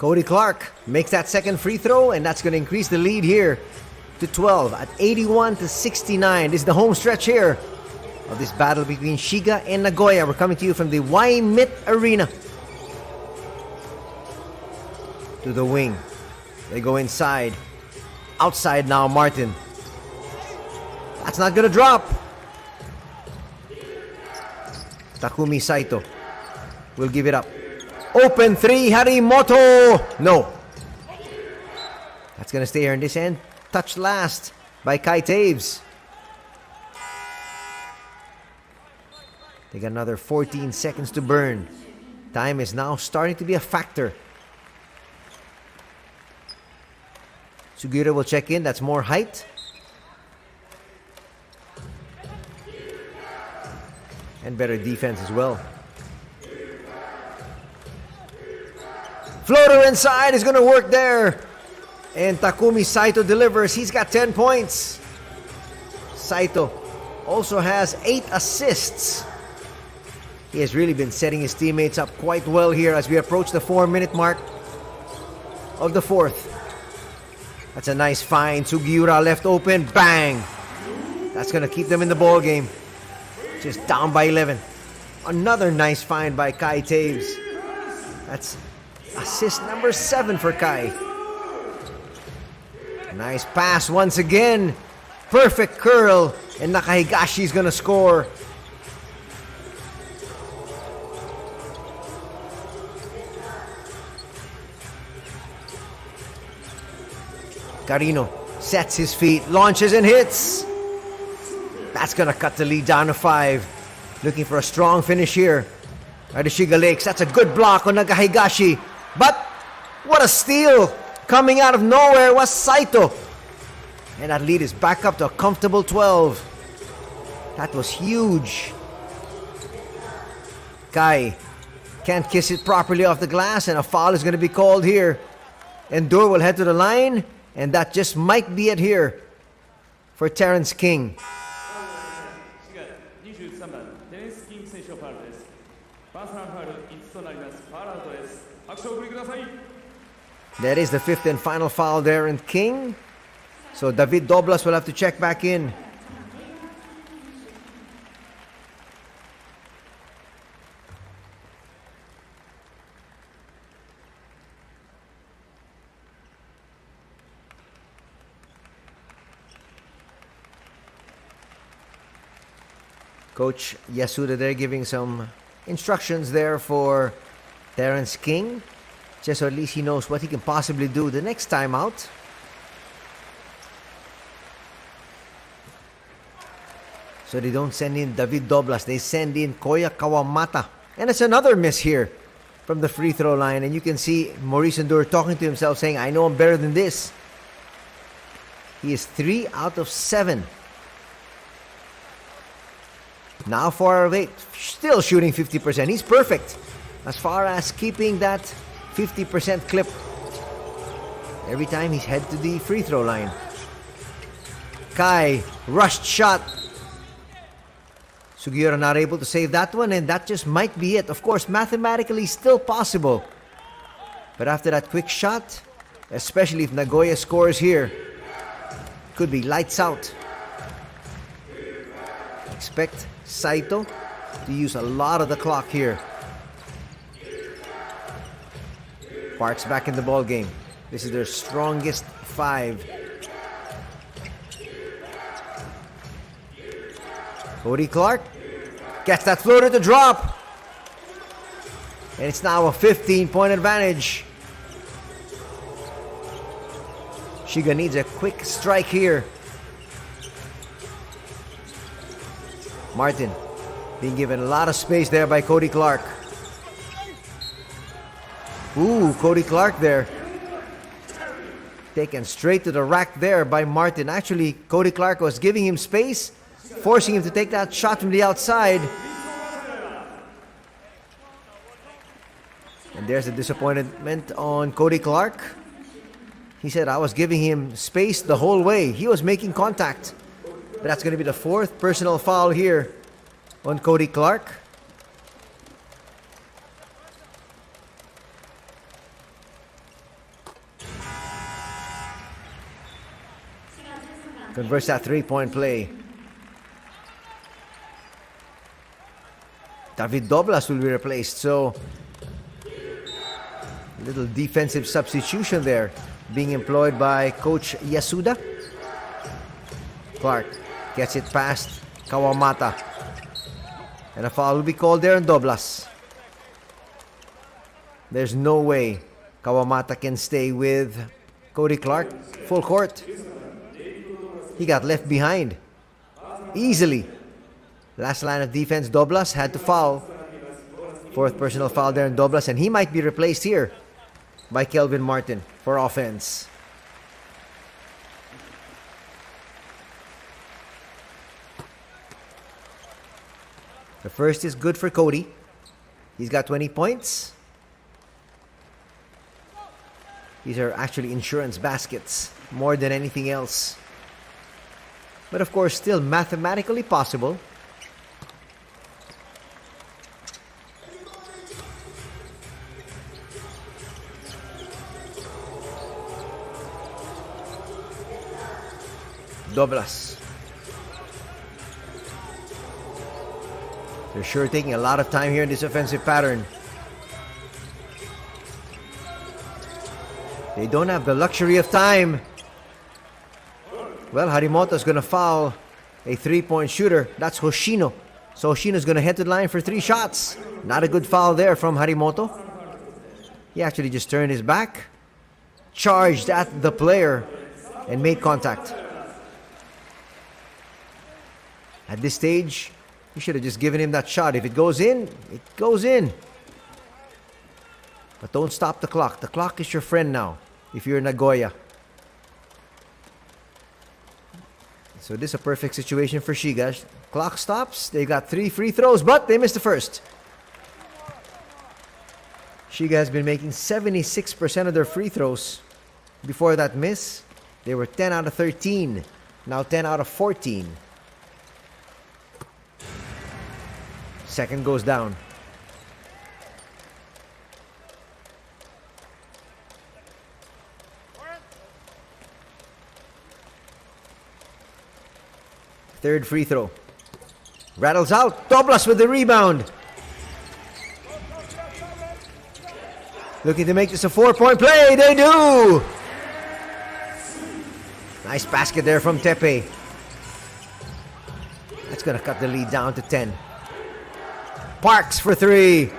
Cody Clark makes that second free throw, and that's going to increase the lead here to 12 at 81-69. This is the home stretch here of this battle between Shiga and Nagoya. We're coming to you from the Y-MIT Arena. To the wing. They go inside. Outside now, Martin. That's not going to drop. Takumi Saito will give it up. Open three, Harimoto! No. That's going to stay here in this end. Touched last by Kai Taves. They got another 14 seconds to burn. Time is now starting to be a factor. Sugiura will check in. That's more height. And better defense as well. Floater inside is going to work there. And Takumi Saito delivers. He's got 10 points. Saito also has 8 assists. He has really been setting his teammates up quite well here as we approach the 4-minute mark of the fourth. That's a nice find. Sugiura left open. Bang! That's going to keep them in the ball game. Just down by 11. Another nice find by Kai Taves. That's assist number 7 for Kai. Nice pass once again. Perfect curl. And Nakahigashi's gonna score. Carino sets his feet, launches and hits. That's gonna cut the lead down to 5. Looking for a strong finish here by the Shiga Lakes. That's a good block on Nakahigashi. But what a steal! Coming out of nowhere was Saito. And that lead is back up to a comfortable 12. That was huge. Kai can't kiss it properly off the glass, and a foul is going to be called here. Endure will head to the line, and that just might be it here for Terrence King. That is the 5th and final foul there in King. So David Doblas will have to check back in. Coach Yasuda there giving some instructions there for Terrence King. Just so at least he knows what he can possibly do the next time out. So they don't send in David Doblas. They send in Koya Kawamata. And it's another miss here from the free throw line. And you can see Maurice Endure talking to himself saying, I know I'm better than this. He is 3 out of 7. Now 4 out of 8. Still shooting 50%. He's perfect as far as keeping that 50% clip every time he's head to the free throw line. Kai, rushed shot. Sugiura not able to save that one, and that just might be it. Of course, mathematically still possible. But after that quick shot, especially if Nagoya scores here, could be lights out. Expect Saito to use a lot of the clock here. Parks back in the ball game. This is their strongest 5. Cody Clark gets that floater to drop. And it's now a 15-point advantage. Shiga needs a quick strike here. Martin being given a lot of space there by Cody Clark. Ooh, Cody Clark there. Taken straight to the rack there by Martin. Actually, Cody Clark was giving him space, forcing him to take that shot from the outside. And there's the disappointment on Cody Clark. He said, I was giving him space the whole way. He was making contact. But that's going to be the 4th personal foul here on Cody Clark. Converts that 3-point play. David Doblas will be replaced. So, a little defensive substitution there being employed by Coach Yasuda. Clark gets it past Kawamata. And a foul will be called there on Doblas. There's no way Kawamata can stay with Cody Clark full court. He got left behind easily. Last line of defense, Doblas had to foul. 4th personal foul there on Doblas, and he might be replaced here by Kelvin Martin for offense. The first is good for Cody. He's got 20 points. These are actually insurance baskets more than anything else. But of course, still mathematically possible. Doblas. They're sure taking a lot of time here in this offensive pattern. They don't have the luxury of time. Well, Harimoto's going to foul a 3-point shooter. That's Hoshino. So Hoshino's going to head to the line for 3 shots. Not a good foul there from Harimoto. He actually just turned his back, charged at the player, and made contact. At this stage, you should have just given him that shot. If it goes in, it goes in. But don't stop the clock. The clock is your friend now, if you're Nagoya. So this is a perfect situation for Shiga. Clock stops. They got 3 free throws, but they missed the first. Shiga has been making 76% of their free throws. Before that miss, they were 10 out of 13. Now 10 out of 14. Second goes down. Third free throw. Rattles out. Doblas with the rebound. Looking to make this a 4-point play. They do! Nice basket there from Tepe. That's going to cut the lead down to 10. Parks for 3.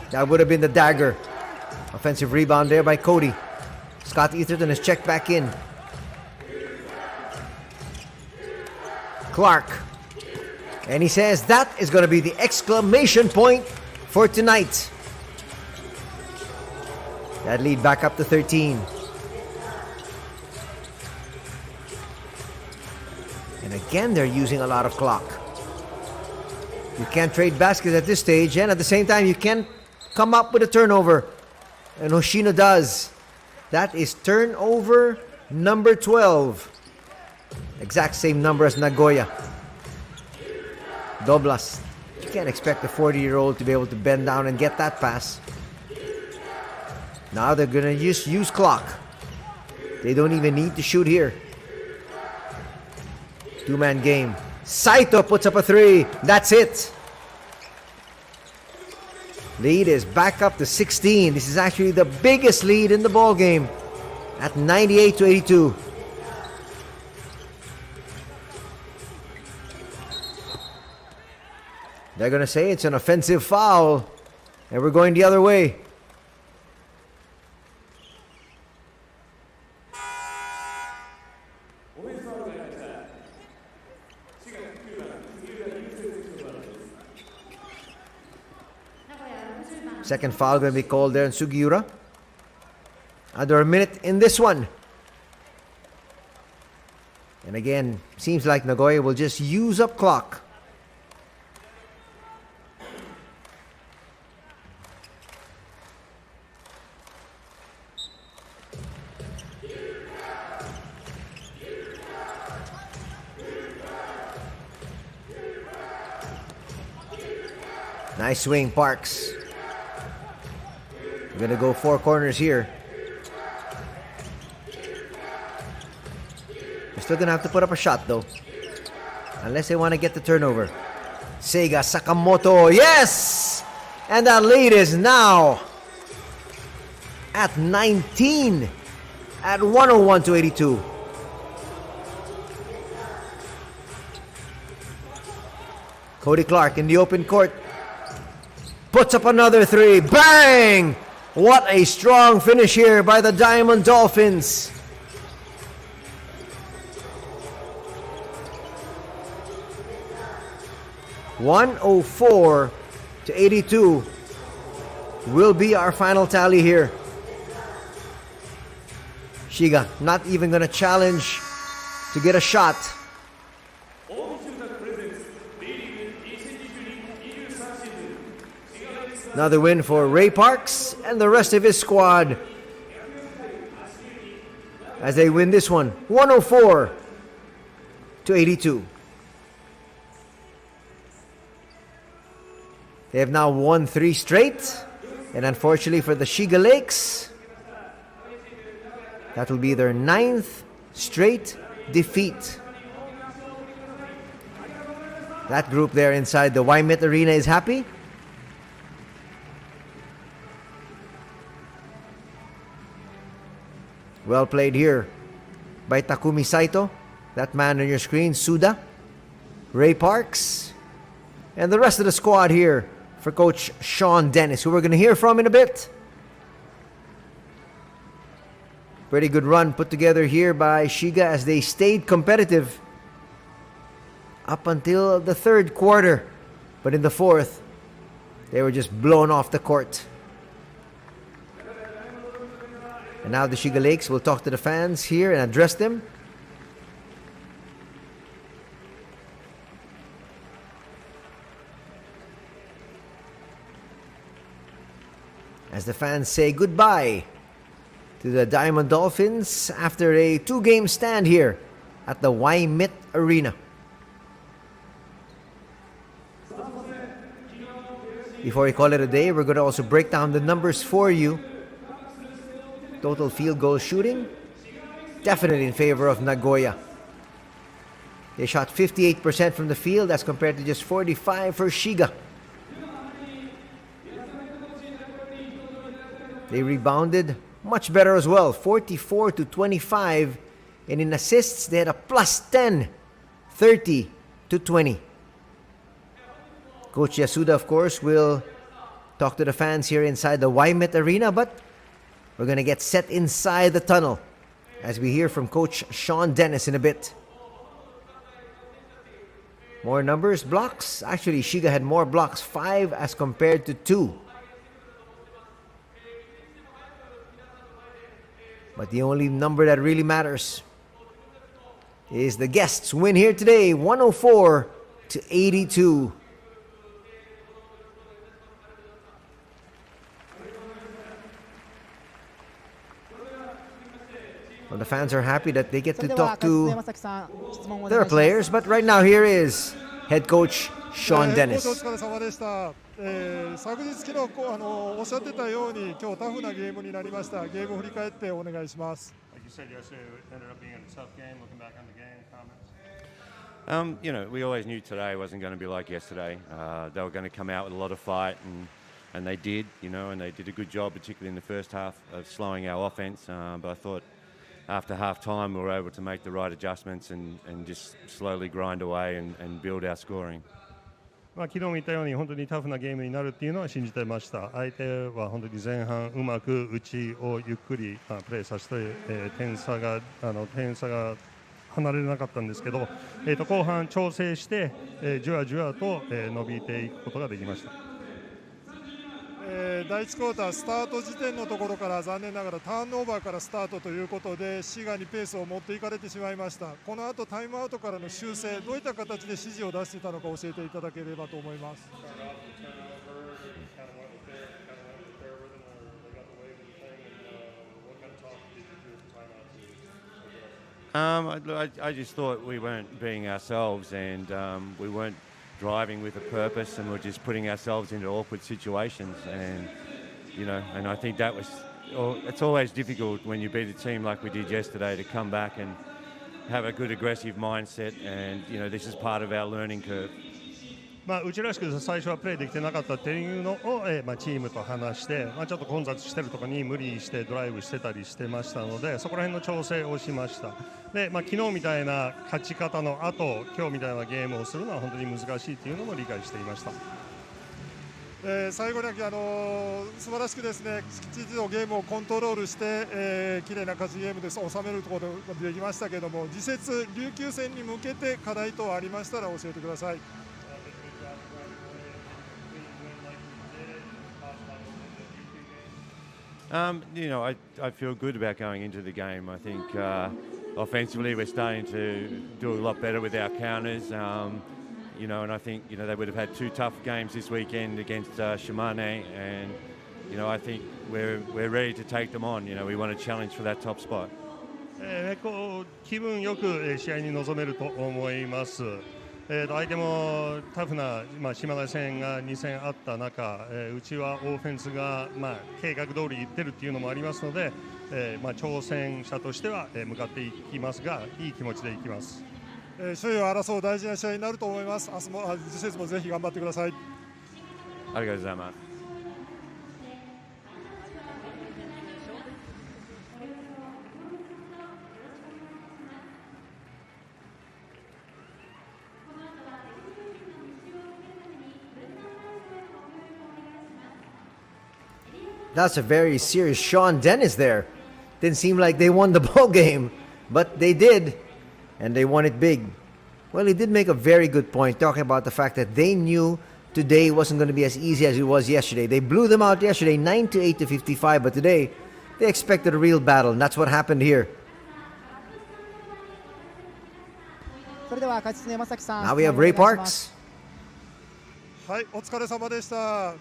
That would have been the dagger. Offensive rebound there by Cody. Scott Etherton is checked back in. Clark. And he says that is going to be the exclamation point for tonight. That lead back up to 13. And again, they're using a lot of clock. You can't trade baskets at this stage, and at the same time, you can't come up with a turnover. And Hoshino does. That is turnover number 12. Exact same number as Nagoya. Doblas. You can't expect a 40-year-old to be able to bend down and get that pass. Now they're going to use clock. They don't even need to shoot here. 2-man game. Saito puts up a 3. That's it. Lead is back up to 16. This is actually the biggest lead in the ball game at 98-82. They're going to say it's an offensive foul, and we're going the other way. Second foul going to be called there on Sugiura. Under a minute in this one. And And again, seems like Nagoya will just use up clock. Nice swing, Parks. We're gonna go 4 corners here. They're still gonna have to put up a shot though, unless they want to get the turnover. Seiga Sakamoto, yes! And that lead is now at 19 at 101-82. Cody Clark in the open court. Puts up another 3. Bang! What a strong finish here by the Diamond Dolphins. (104-82) will be our final tally here. Shiga not even gonna challenge to get a shot. Another win for Ray Parks and the rest of his squad as they win this one, 104-82. They have now won 3 straight, and unfortunately for the Shiga Lakes, that will be their 9th straight defeat. That group there inside the Waimet Arena is happy. Well played here by Takumi Saito. That man on your screen, Suda, Ray Parks, and the rest of the squad here for Coach Sean Dennis, who we're going to hear from in a bit. Pretty good run put together here by Shiga as they stayed competitive up until the 3rd quarter. But in the 4th, they were just blown off the court. And now the Shiga Lakes will talk to the fans here and address them. As the fans say goodbye to the Diamond Dolphins after a 2-game stand here at the Waimet Arena. Before we call it a day, we're going to also break down the numbers for you. Total field goal shooting, definitely in favor of Nagoya. They shot 58% from the field as compared to just 45% for Shiga. They rebounded much better as well, 44-25. And in assists, they had a +10, 30-20. Coach Yasuda, of course, will talk to the fans here inside the Waimet Arena, but we're going to get set inside the tunnel as we hear from Coach Sean Dennis in a bit. More numbers, blocks. Actually, Shiga had more blocks, 5 as compared to 2. But the only number that really matters is the guests win here today, 104-82. Well, the fans are happy that they get to talk to their players, but right now here is head coach Sean Dennis. 昨日昨日おっしゃってたように今日タフなゲームになりました。ゲームを振り返ってお願いします。You know, we always knew today wasn't going to be like yesterday. They were going to come out with a lot of fight, and they did, you know, and they did a good job, particularly in the first half, of slowing our offense. But I thought after half time we were able to make the right adjustments and just slowly grind away and build our scoring. 昨日も言ったように本当にタフなゲームになるっていうのは信じてました。相手は本当に前半うまく内をゆっくりプレーさせて、点差が離れなかったんですけど、後半調整して、じわじわと、伸びていくことができました。第1クォータースタート時点のところから残念ながらターンオーバーからスタートということで滋賀にペースを持っていかれてしまいました。この後タイムアウトからの修正、どういった形で指示を出していたのか教えていただければと思います。I just thought we weren't being ourselves, and we weren't driving with a purpose, and we're just putting ourselves into awkward situations. And and I think that was. It's always difficult when you beat a team like we did yesterday to come back and have a good aggressive mindset. And this is part of our learning curve. うちらしく最初はプレーできてなかったっていうのを、チームと話して、ちょっと混雑してるところに無理してドライブしてたりしてましたので、そこら辺の調整をしました。で、昨日みたいな勝ち方の後、今日みたいなゲームをするのは本当に難しいというのも理解していました。最後に素晴らしくですね、きちんとゲームをコントロールして、綺麗な勝ちゲームで収めることができましたけども、次節琉球戦に向けて課題等ありましたら教えてください。I feel good about going into the game. I think offensively we're starting to do a lot better with our counters. And I think they would have had 2 tough games this weekend against Shimane, and I think we're ready to take them on. We want to challenge for that top spot. 気分よく試合に臨めると思います。相手もタフな、島根戦が2戦あった中、うちはオフェンスが、計画通りいってるっていうのもありますので、挑戦者としては、向かっていきますが、いい気持ちでいきます。首位を争う大事な試合になると思います。明日も次節もぜひ頑張ってください。ありがとうございます。That's a very serious Sean Dennis there. Didn't seem like they won the ball game, but they did, and they won it big. Well, he did make a very good point talking about the fact that they knew today wasn't going to be as easy as it was yesterday. They blew them out yesterday 9-8 to 55, but today they expected a real battle, and that's what happened here. Now we have Ray Parks. はい、お疲れ様でした。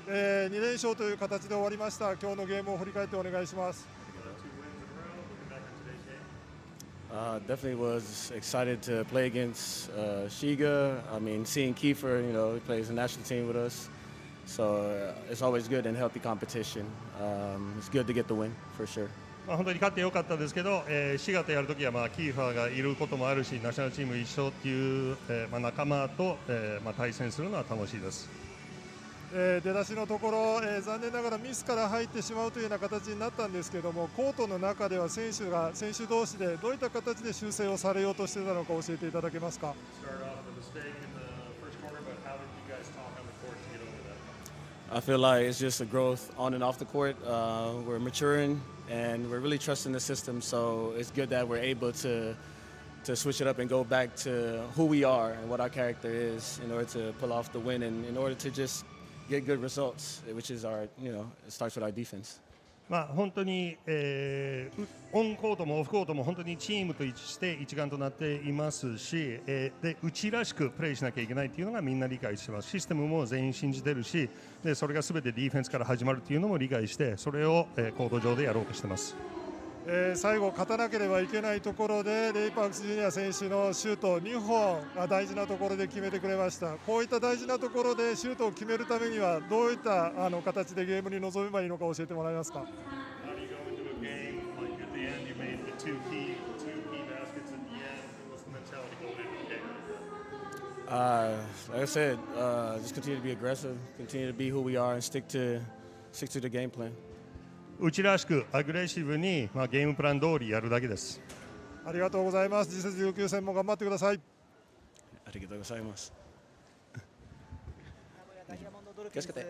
2連勝という形で終わりました。今日のゲームを振り返ってお願いします。Definitely was excited to play against Shiga. I mean, seeing Kiefer, he plays the national team with us. So it's always good and healthy competition. It's good to get the win, for sure. 本当に勝ってよかったですけど、滋賀とやるときはキーファーがいることもあるし、ナショナルチーム一緒っていう、仲間と、対戦するのは楽しいです。出だしのところ、残念ながらミスから入ってしまうというような形になったんですけども、コートの中では選手同士でどういった形で修正をされようとしていたのか教えていただけますか。I feel like it's just a growth on and off the court. We're maturing and we're really trusting the system. So it's good that we're able to switch it up and go back to who we are and what our character is in order to pull off the win and in order to just get good results, which is our, it starts with our defense. 本当に、オンコートもオフコートも本当にチームとして一丸となっていますし、でうちらしくプレーしなきゃいけないというのがみんな理解してます。システムも全員信じてるし、でそれがすべてディフェンスから始まるというのも理解して、それを、コート上でやろうとしてます。最後勝たなければいけないところでレイ・パークスジュニア選手のシュート2本大事なところで決めてくれました。こういった大事なところでシュートを決めるためにはどういった形でゲームに臨めばいいのか教えてもらえますか。Like I said, just continue to be aggressive, continue to be who we are, and stick to the game plan. うちらしくアグレッシブに、ゲームプラン通りやるだけです。ありがとうございます。次節19戦も頑張ってください。ありがとうございます。気をつけて。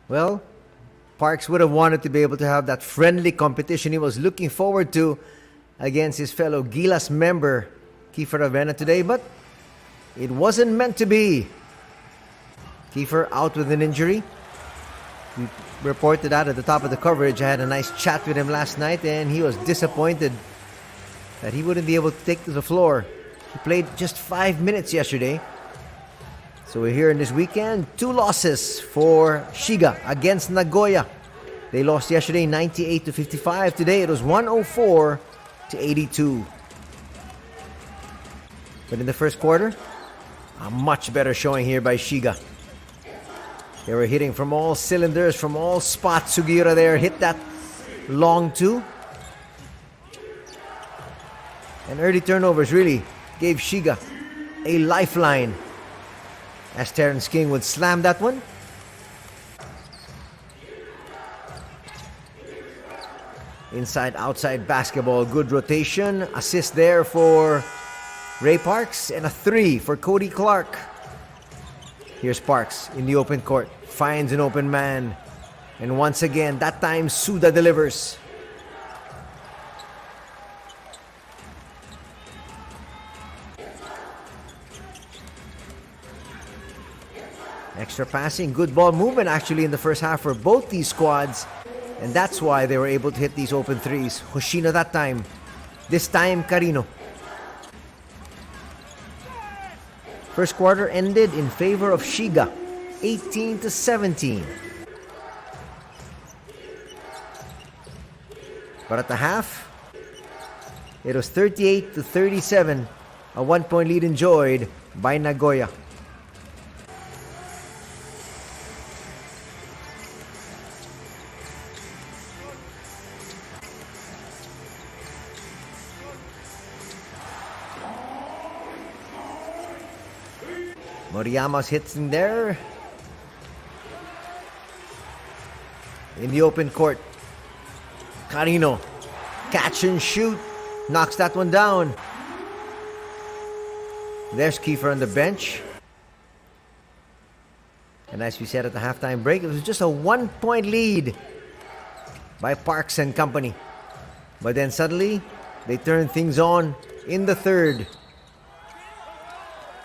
Well, Parks would have wanted to be able to have that friendly competition he was looking forward to against his fellow Gilas member, Kiefer Avena today, but it wasn't meant to be. Kiefer out with an injury. We reported that at the top of the coverage. I had a nice chat with him last night, and he was disappointed that he wouldn't be able to take to the floor. He played just 5 minutes yesterday. So we're here in this weekend. 2 losses for Shiga against Nagoya. They lost yesterday 98-55. Today it was 104-82. But in the first quarter, a much better showing here by Shiga. They were hitting from all cylinders, from all spots. Sugiura there hit that long 2. And early turnovers really gave Shiga a lifeline, as Terrence King would slam that one. Inside-outside basketball, good rotation. Assist there for Ray Parks, and a 3 for Cody Clark. Here's Parks in the open court, finds an open man, and once again, that time Suda delivers. Extra passing, good ball movement actually in the first half for both these squads, and that's why they were able to hit these open 3s. Hoshino that time, this time Carino. First quarter ended in favor of Shiga, 18-17. But at the half, it was 38-37, a 1-point lead enjoyed by Nagoya. Moriyama's hitting there. In the open court, Carino, catch and shoot, knocks that one down. There's Kiefer on the bench. And as we said at the halftime break, it was just a 1-point lead by Parks and company. But then suddenly, they turned things on in the third.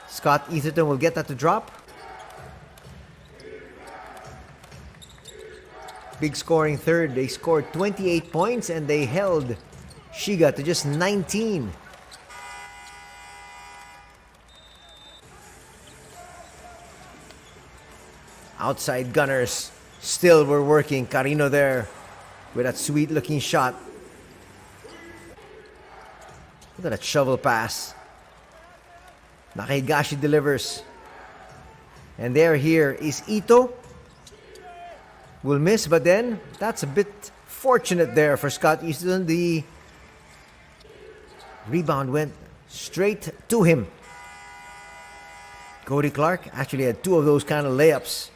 Scott Etherton will get that to drop. Big scoring third. They scored 28 points and they held Shiga to just 19. Outside Gunners still were working. Carino there with that sweet looking shot. Look at that shovel pass. Nakahigashi delivers. And here is Ito. Will miss, but then that's a bit fortunate there for Scott Easton. The rebound went straight to him. Cody Clark actually had 2 of those kind of layups,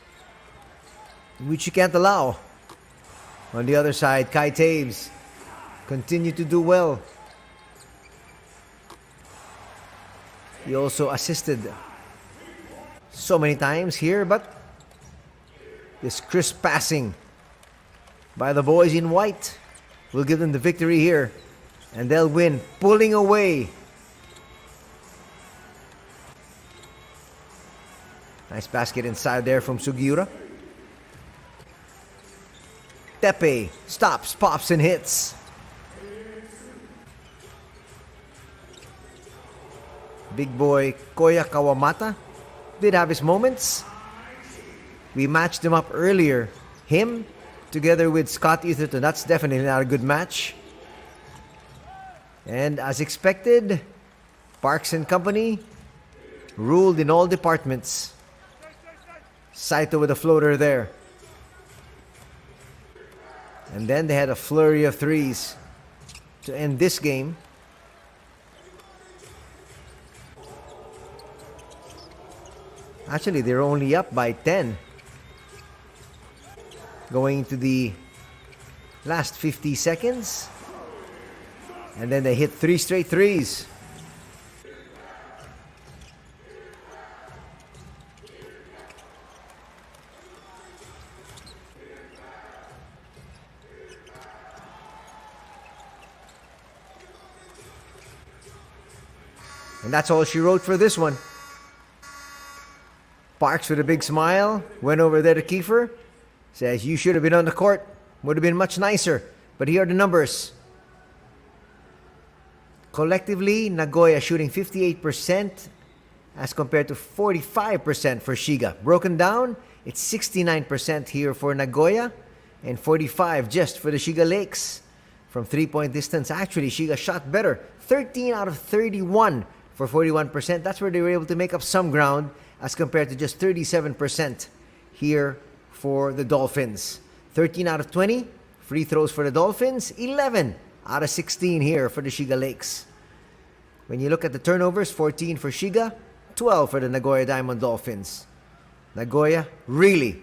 which you can't allow. On the other side, Kai Taves continued to do well. He also assisted so many times here, but this crisp passing by the boys in white will give them the victory here, and they'll win, pulling away. Nice basket inside there from Sugiura. Tepe stops, pops, and hits. Big boy Koya Kawamata did have his moments. We matched him up earlier. Him together with Scott Etherton. That's definitely not a good match. And as expected, Parks and company ruled in all departments. Saito with a floater there. And then they had a flurry of 3s to end this game. Actually, they're only up by 10. Going into the last 50 seconds. And then they hit 3 straight 3s. And that's all she wrote for this one. Parks with a big smile went over there to Kiefer. Says, you should have been on the court. Would have been much nicer. But here are the numbers. Collectively, Nagoya shooting 58% as compared to 45% for Shiga. Broken down, it's 69% here for Nagoya and 45% just for the Shiga Lakes. From 3-point distance, actually, Shiga shot better. 13 out of 31 for 41%. That's where they were able to make up some ground as compared to just 37% here for the Dolphins. 13 out of 20 free throws for the Dolphins. 11 out of 16 here for the Shiga Lakes. When you look at the turnovers, 14 for Shiga, 12 for the Nagoya Diamond Dolphins. Nagoya, really,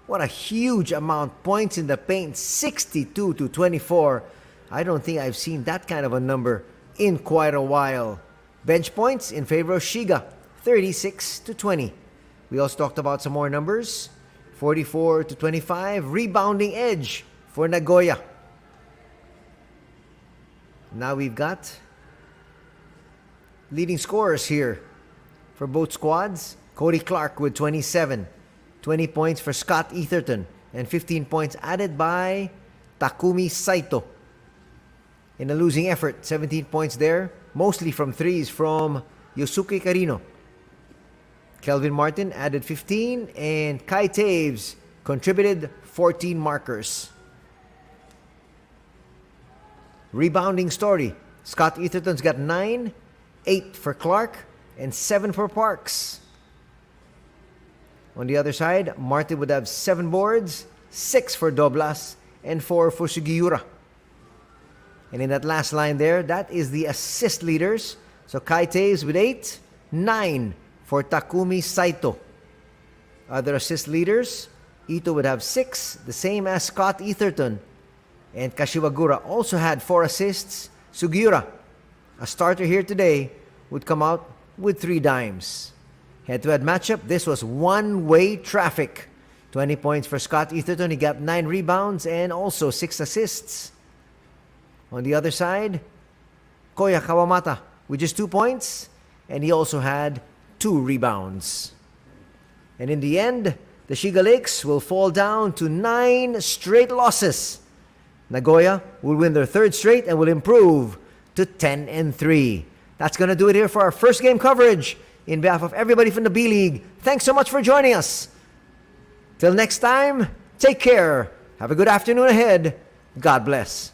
what a huge amount. Points in the paint, 62-24. I don't think I've seen that kind of a number in quite a while. Bench points in favor of Shiga, 36-20. We also talked about some more numbers. 44-25. Rebounding edge for Nagoya. Now we've got leading scorers here for both squads. Cody Clark with 27. 20 points for Scott Etherton. And 15 points added by Takumi Saito. In a losing effort, 17 points there. Mostly from threes from Yosuke Karino. Kelvin Martin added 15. And Kai Taves contributed 14 markers. Rebounding story. Scott Etherton's got 9. 8 for Clark. And 7 for Parks. On the other side, Martin would have 7 boards, 6 for Doblas, and 4 for Sugiura. And in that last line there, that is the assist leaders. So Kai Taves with 8, 9 for Takumi Saito. Other assist leaders, Ito would have 6, the same as Scott Etherton. And Kashiwagura also had 4 assists. Sugiura, a starter here today, would come out with 3 dimes. Head-to-head matchup, this was one-way traffic. 20 points for Scott Etherton. He got 9 rebounds and also 6 assists. On the other side, Koya Kawamata with just 2 points. And he also had 2 rebounds. And in the end, the Shiga Lakes will fall down to 9 straight losses. Nagoya will win their 3rd straight and will improve to 10-3. That's going to do it here for our first game coverage. In behalf of everybody from the B-League, thanks so much for joining us. Till next time, take care. Have a good afternoon ahead. God bless.